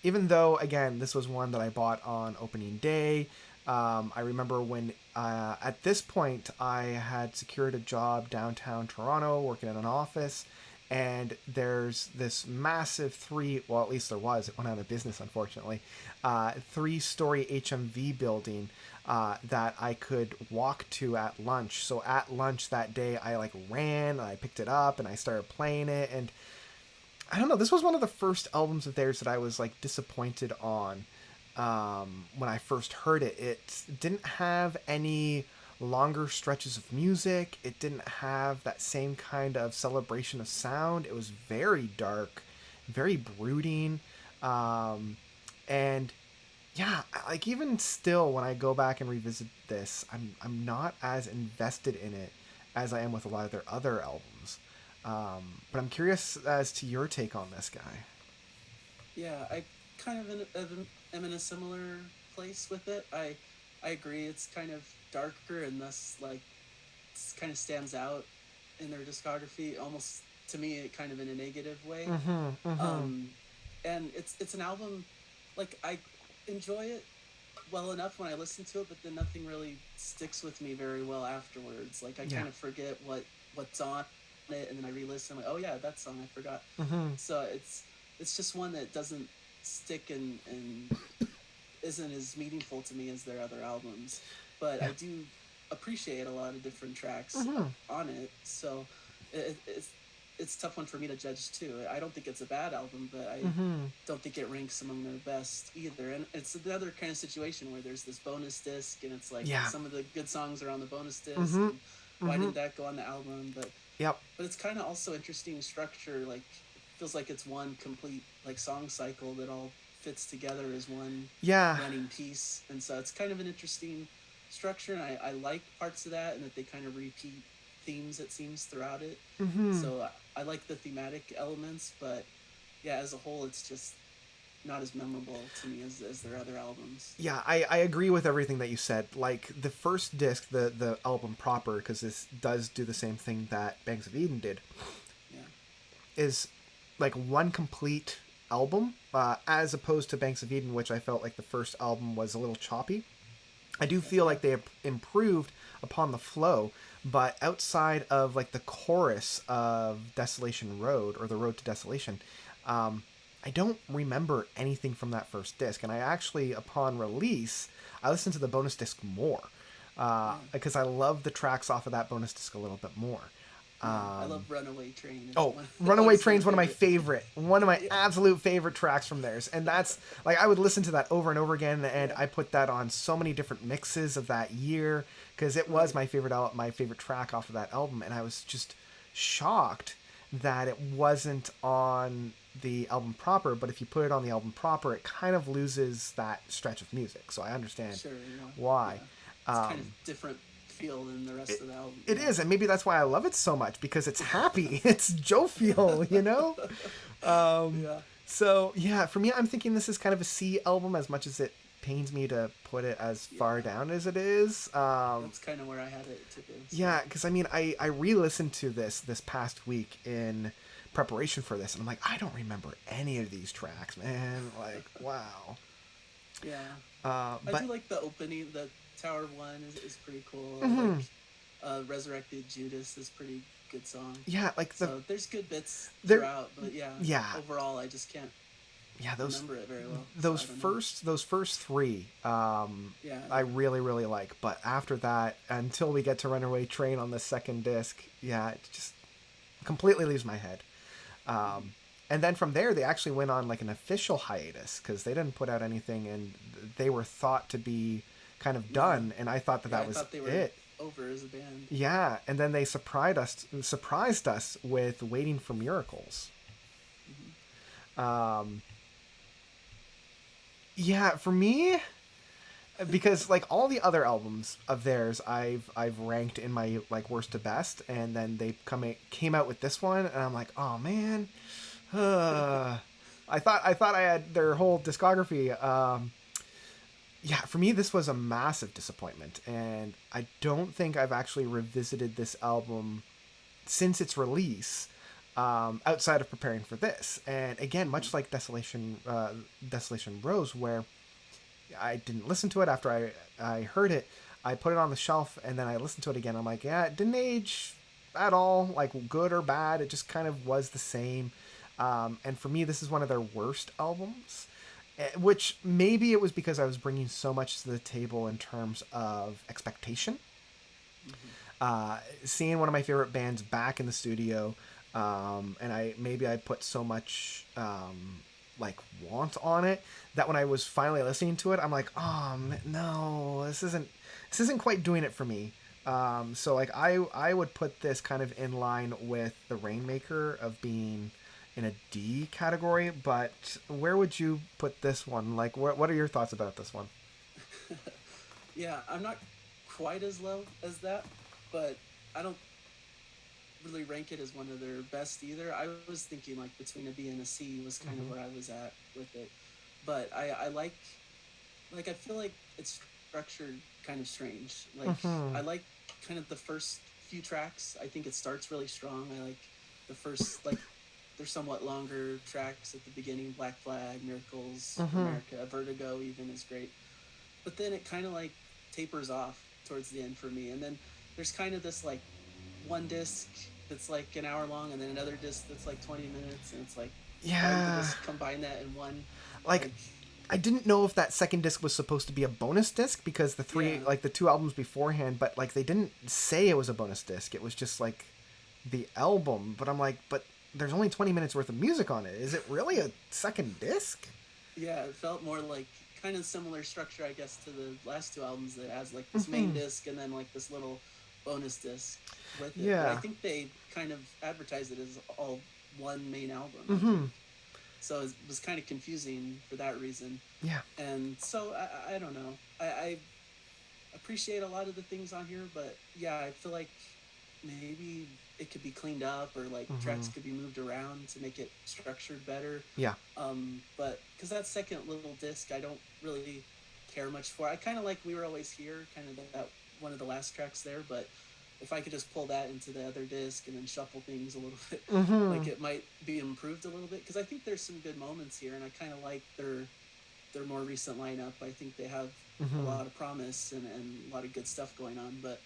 even though again this was one that I bought on opening day. I remember when at this point I had secured a job downtown Toronto, working in an office, and there's this massive well, at least there was, it went out of business unfortunately, 3-story HMV building that I could walk to at lunch. So at lunch that day I like ran and I picked it up and I started playing it, and I don't know, this was one of the first albums of theirs that I was like disappointed on. When I first heard it, it didn't have any longer stretches of music. It didn't have that same kind of celebration of sound. It was very dark, very brooding. And yeah, like even still, when I go back and revisit this, I'm not as invested in it as I am with a lot of their other albums. But I'm curious as to your take on this guy. Yeah, I kind of am in a similar place with it. I agree. It's kind of darker and thus like kind of stands out in their discography. Almost to me, it kind of in a negative way. Mm-hmm, mm-hmm. And it's an album like I enjoy it well enough when I listen to it, but then nothing really sticks with me very well afterwards. Like I Yeah. kind of forget what's on it, and then I re-listen. I'm like, oh yeah, that song I forgot. Mm-hmm. So it's just one that doesn't stick and isn't as meaningful to me as their other albums. But Yeah. I do appreciate a lot of different tracks Mm-hmm. on it. So it's it's a tough one for me to judge too. I don't think it's a bad album, but I Mm-hmm. don't think it ranks among their best either. And it's another kind of situation where there's this bonus disc, and it's like Yeah. some of the good songs are on the bonus disc, Mm-hmm. and why Mm-hmm. didn't that go on the album? Yep. But it's kind of also interesting structure. Like, feels like it's one complete like song cycle that all fits together as one Yeah. running piece, and so it's kind of an interesting structure. And I like parts of that, and that they kind of repeat themes, it seems, throughout it. Mm-hmm. So I like the thematic elements, but yeah, as a whole, it's just not as memorable to me as their other albums. Yeah, I agree with everything that you said. Like the first disc, the album proper, because this does do the same thing that Banks of Eden did, Yeah. is like one complete album, as opposed to Banks of Eden, which I felt like the first album was a little choppy. I do feel like they improved upon the flow, but outside of like the chorus of Desolation Road or the Road to Desolation, I don't remember anything from that first disc. And I actually, upon release, I listened to the bonus disc more because I love the tracks off of that bonus disc a little bit more. Yeah, I love Runaway Train. It's Oh, one, Runaway honestly, Train's one of my one of my Yeah. absolute favorite tracks from theirs. And that's, like, I would listen to that over and over again, and Yeah. I put that on so many different mixes of that year, because it was my favorite track off of that album, and I was just shocked that it wasn't on the album proper, but if you put it on the album proper, it kind of loses that stretch of music, so I understand Sure, yeah. why. Yeah. It's kind of different feel than the rest of the album. It is, and maybe that's why I love it so much, because it's happy. It's jovial, you know? Yeah. So, yeah, for me, I'm thinking this is kind of a C album, as much as it pains me to put it as far down as it is. That's kind of where I had it too. So. Yeah, because, I mean, I re-listened to this past week in preparation for this, and I'm like, I don't remember any of these tracks, man. Like, wow. Yeah. But I do like the opening. The Tower One is pretty cool. Mhm. Like Resurrected Judas is pretty good song. yeah, like the So there's good bits there- throughout, but yeah. overall I just can't those remember it very well. those so I don't know. those first three, Yeah. I really really like. But after that, until we get to Runaway Train on the second disc, yeah, it just completely leaves my head. And then from there, they actually went on like an official hiatus, because they didn't put out anything, and they were thought to be kind of done. And I thought that I was thought they were it. over as a band. Yeah, and then they surprised us with Waiting for Miracles. Yeah, for me, because like all the other albums of theirs, I've ranked in my like worst to best, and then they came out with this one, and I'm like, oh man, I thought I had their whole discography. Yeah, for me, this was a massive disappointment, and I don't think I've actually revisited this album since its release, outside of preparing for this. And again, much like Desolation Rose, where I didn't listen to it after I heard it, I put it on the shelf, and then I listened to it again. I'm like, yeah, it didn't age at all, like good or bad. It just kind of was the same. And for me, this is one of their worst albums. Which maybe it was because I was bringing so much to the table in terms of expectation. Seeing one of my favorite bands back in the studio, and I put so much like want on it that when I was finally listening to it, I'm like, oh no, this isn't quite doing it for me. So like I would put this kind of in line with the Rainmaker of being in a D category, but where would you put this one? Like, what are your thoughts about this one? Yeah, I'm not quite as low as that, but I don't really rank it as one of their best either. I was thinking like between a B and a C was kind of where I was at with it, but I like I feel like it's structured kind of strange. Like I like kind of the first few tracks. I think it starts really strong. I like the first like. They're somewhat longer tracks at the beginning. Black Flag, Miracles, America, Vertigo even is great. But then it kind of like tapers off towards the end for me. And then there's kind of this like one disc that's like an hour long, and then another disc that's like 20 minutes. And it's like, why would you just combine that in one? Like I didn't know if that second disc was supposed to be a bonus disc, because the two albums beforehand, but like they didn't say it was a bonus disc. It was just like the album, but I'm like, but there's only 20 minutes worth of music on it. Is it really a second disc? Yeah, it felt more like kind of similar structure, I guess, to the last two albums that has like this main Hmm. disc and then like this little bonus disc with it. But I Yeah. think they kind of advertised it as all one main album, I Hmm. think. So it was kind of confusing for that reason. Yeah. And so I don't know. I appreciate a lot of the things on here, but yeah, I feel like maybe it could be cleaned up or like Hmm. tracks could be moved around to make it structured better. Yeah. But because that second little disc, I don't really care much for. I kind of like We Were Always Here, kind of that one of the last tracks there. But if I could just pull that into the other disc and then shuffle things a little bit, Hmm. like it might be improved a little bit. Because I think there's some good moments here, and I kind of like their more recent lineup. I think they have a Hmm. lot of promise and a lot of good stuff going on. But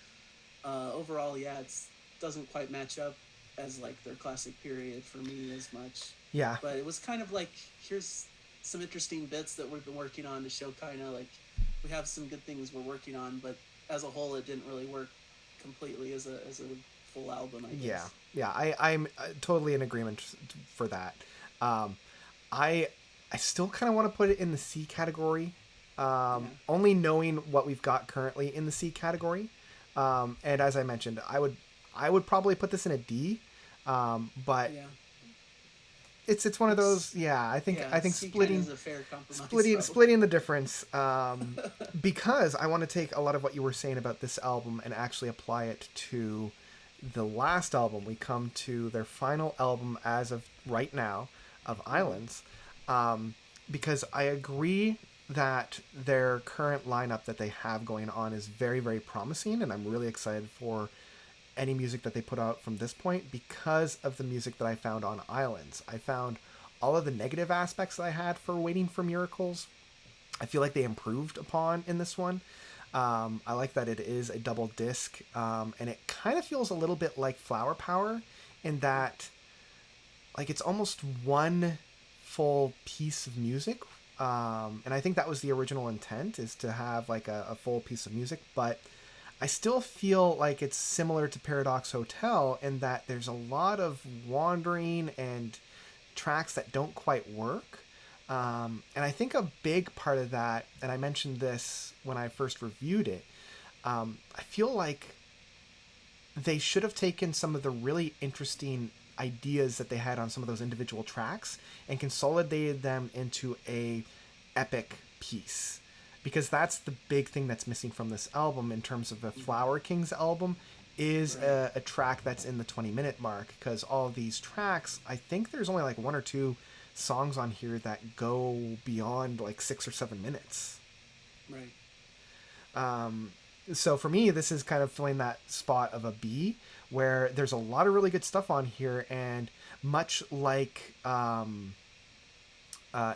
overall, yeah, it doesn't quite match up as like their classic period for me as much. Yeah. But it was kind of like, here's some interesting bits that we've been working on to show kind of like we have some good things we're working on, but as a whole, it didn't really work completely as a full album, I Yeah. guess. Yeah. I'm totally in agreement for that. Um, I I still kind of want to put it in the C category. Yeah, Only knowing what we've got currently in the C category. And as I mentioned, I would probably put this in a D. But yeah. it's one of those. It's Yeah, yeah. I think C kind of is a fair compromise, splitting probably. the difference. Because I want to take a lot of what you were saying about this album and actually apply it to the last album. We come to their final album as of right now of Hmm. Islands, because I agree that their current lineup that they have going on is very, very promising, and I'm really excited for any music that they put out from this point because of the music that I found on Islands. I found all of the negative aspects that I had for Waiting for Miracles. I feel like they improved upon in this one. I like that it is a double disc, and it kind of feels a little bit like Flower Power in that, like, it's almost one full piece of music. And I think that was the original intent, is to have like a full piece of music, but I still feel like it's similar to Paradox Hotel in that there's a lot of wandering and tracks that don't quite work. And I think a big part of that, and I mentioned this when I first reviewed it, I feel like they should have taken some of the really interesting ideas that they had on some of those individual tracks and consolidated them into a epic piece, because that's the big thing that's missing from this album in terms of the Hmm. Flower Kings album is Right. a track that's in the 20-minute mark, because all these tracks, I think there's only like one or two songs on here that go beyond like 6 or 7 minutes. Right. So for me, this is kind of filling that spot of a B, where there's a lot of really good stuff on here, and much like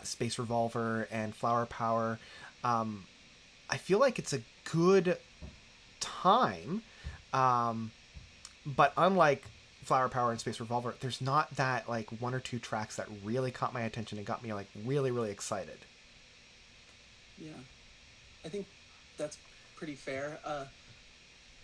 Space Revolver and Flower Power, um, I feel like it's a good time. Um, but unlike Flower Power and Space Revolver, there's not that like one or two tracks that really caught my attention and got me like really, really excited. Yeah. I think that's pretty fair.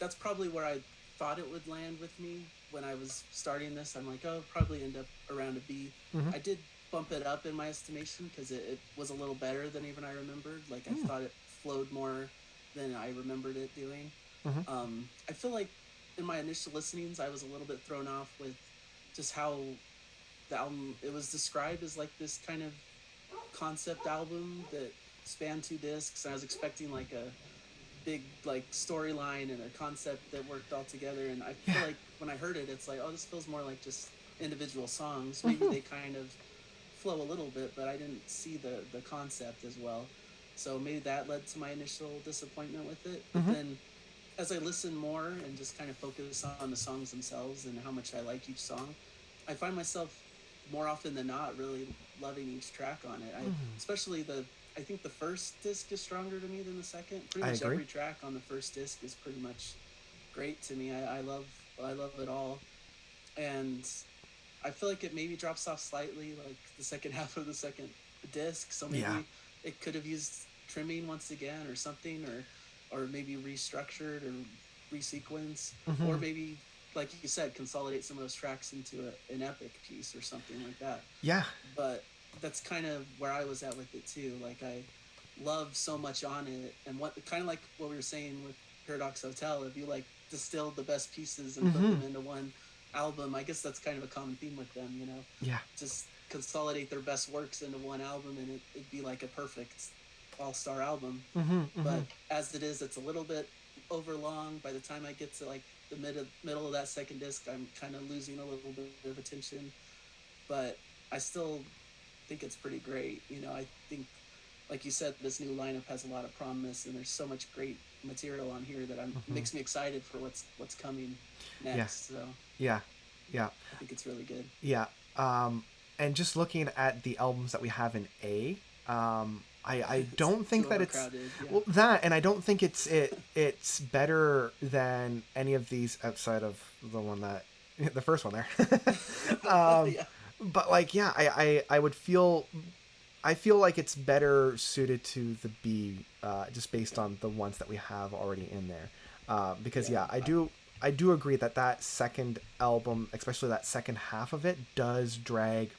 That's probably where I thought it would land with me when I was starting this. I'm like, oh, probably end up around a B. Mm-hmm. I did bump it up in my estimation because it was a little better than even I remembered. Like I Mm. thought it flowed more than I remembered it doing. Mm-hmm. I feel like in my initial listenings, I was a little bit thrown off with just how the album it was described as like this kind of concept album that spanned two discs. I was expecting like a big like storyline and a concept that worked all together. And I Yeah. feel like when I heard it, it's like, oh, this feels more like just individual songs. Maybe Mm-hmm. they kind of flow a little bit, but I didn't see the concept as well. So maybe that led to my initial disappointment with it. But Mm-hmm. then as I listen more and just kind of focus on the songs themselves and how much I like each song, I find myself more often than not really loving each track on it. Especially I think the first disc is stronger to me than the second. Pretty I much agree. every track on the first disc is pretty much great to me. I love it all, and I feel like it maybe drops off slightly, like the second half of the second disc. So Yeah. maybe it could have used trimming once again or something, or maybe restructured or resequence, or Mm-hmm. maybe like you said, consolidate some of those tracks into an epic piece or something like that. Yeah. But that's kind of where I was at with it too. Like I love so much on it, and what kind of like what we were saying with Paradox Hotel. If you like distilled the best pieces and put them into one album, I guess that's kind of a common theme with them. You know, Yeah. just consolidate their best works into one album, and it'd be like a perfect all-star album. But as it is, it's a little bit overlong. By the time I get to like the middle of that second disc, I'm kind of losing a little bit of attention. But I still think it's pretty great. You know, I think, like you said, this new lineup has a lot of promise, and there's so much great material on here that makes me excited for what's coming next. So Yeah. Yeah. I think it's really good. Yeah. And just looking at the albums that we have in A, I don't think that it's well that, and I don't think it's better than any of these outside of the one that the first one there. Yeah. But like, yeah, I would feel. I feel like it's better suited to the B, just based on the ones that we have already in there. Because I do agree that that second album, especially that second half of it, does drag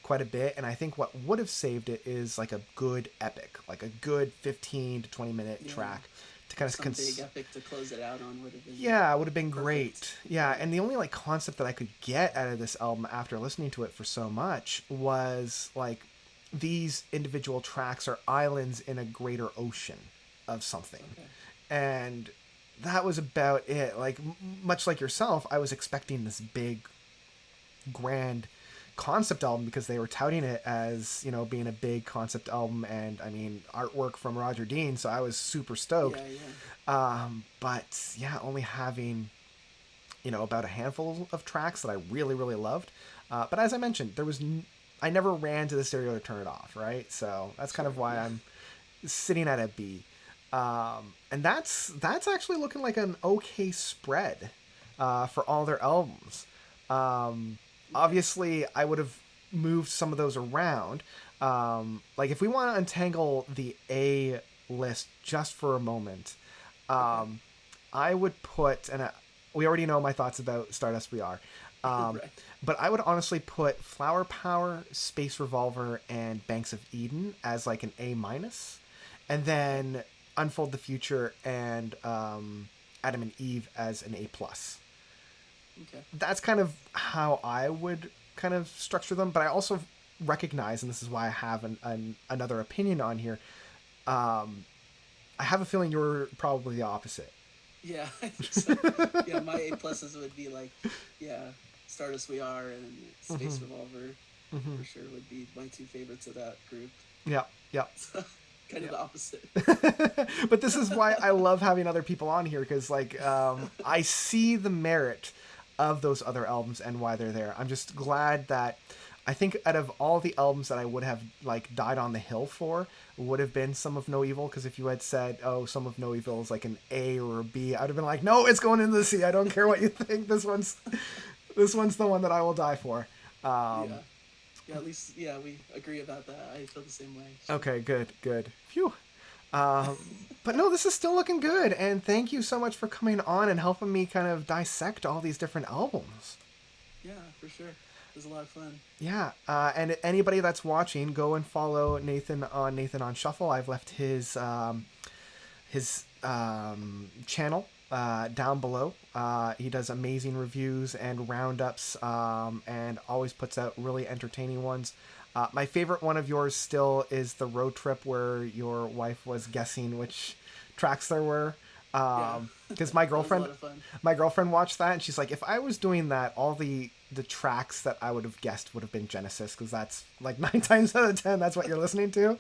quite a bit. And I think what would have saved it is like a good epic, like a good 15 to 20-minute track to kind of big epic to close it out on would have been it would have been great. Yeah, and the only like concept that I could get out of this album after listening to it for so much was like these individual tracks are islands in a greater ocean of something. And that was about it. Like much like yourself, I was expecting this big grand concept album because they were touting it as, you know, being a big concept album, and I mean artwork from Roger Dean, so I was super stoked. But yeah, only having, you know, about a handful of tracks that I really really loved, but as I mentioned, there was I never ran to the stereo to turn it off, right? So that's kind of why I'm sitting at a B. And that's actually looking like an okay spread for all their albums. Obviously, I would have moved some of those around. Like if we want to untangle the A list just for a moment, I would put, and we already know my thoughts about Stardust We Are. But I would honestly put Flower Power, Space Revolver, and Banks of Eden as like an A minus, and then Unfold the Future and Adam and Eve as an A plus. Okay. That's kind of how I would kind of structure them, but I also recognize, and this is why I have another opinion on here. I have a feeling you're probably the opposite. Yeah, I think so. Yeah, my A pluses would be like, Stardust We Are and Space Revolver for sure would be my two favorites of that group. Yeah. So, kind of the opposite. But this is why I love having other people on here, because like I see the merit of those other albums and why they're there. I'm just glad that I think out of all the albums that I would have like died on the hill for would have been Some of No Evil, because if you had said, oh, Some of No Evil is like an A or a B, I would have been like, no, it's going into the C. I don't care what you think. This one's the one that I will die for. At least we agree about that. I feel the same way. Okay, good. Phew. But no, this is still looking good, and thank you so much for coming on and helping me kind of dissect all these different albums. Yeah, for sure. It was a lot of fun. Yeah, and anybody that's watching, go and follow Nathan on Shuffle. I've left his channel down below. He does amazing reviews and roundups, and always puts out really entertaining ones. My favorite one of yours still is the road trip where your wife was guessing which tracks there were. Because my girlfriend watched that, and she's like, if I was doing that, all the tracks that I would have guessed would have been Genesis, because that's like 9 times out of 10 that's what you're listening to.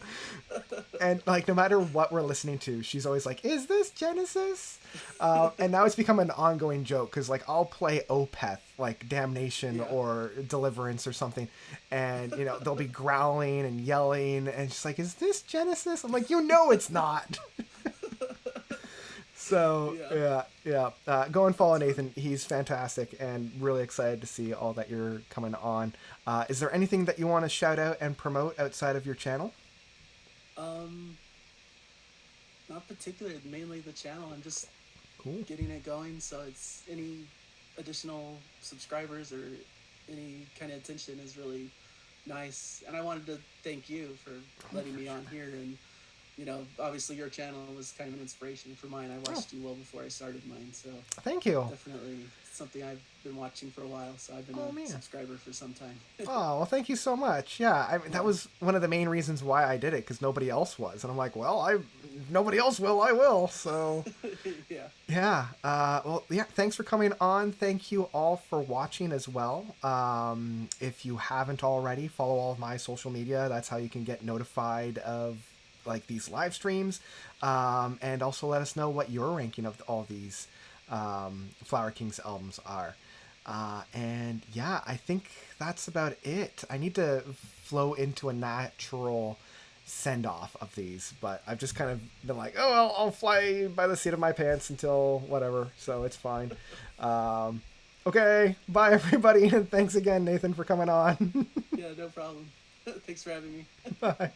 And like no matter what we're listening to, she's always like, is this Genesis? And now it's become an ongoing joke, because like I'll play Opeth, like Damnation or Deliverance or something, and you know they'll be growling and yelling, and she's like, is this Genesis? I'm like, you know it's not. So go and follow Nathan. He's fantastic, and really excited to see all that you're coming on. Is there anything that you want to shout out and promote outside of your channel? Not particularly. Mainly the channel. I'm just getting it going. So it's any additional subscribers or any kind of attention is really nice. And I wanted to thank you for letting me on here. And obviously your channel was kind of an inspiration for mine. I Oh, watched you well before I started mine, so thank you. definitely something I've been watching for a while. So I've been Oh a man. subscriber for some time. Oh, well, thank you so much. Yeah, I mean, Yeah. that was one of the main reasons why I did it, because nobody else was, and I'm like, well, nobody else will, I will. So Yeah. yeah, well, yeah. Thanks for coming on. Thank you all for watching as well. If you haven't already, follow all of my social media. That's how you can get notified of like these live streams, and also let us know what your ranking of all these Flower Kings albums are. And yeah, I think that's about it. I need to flow into a natural send off of these, but I've just kind of been like, oh, I'll fly by the seat of my pants until whatever, so it's fine. Um, okay, bye everybody, and thanks again, Nathan, for coming on. Yeah, no problem. Thanks for having me. Bye.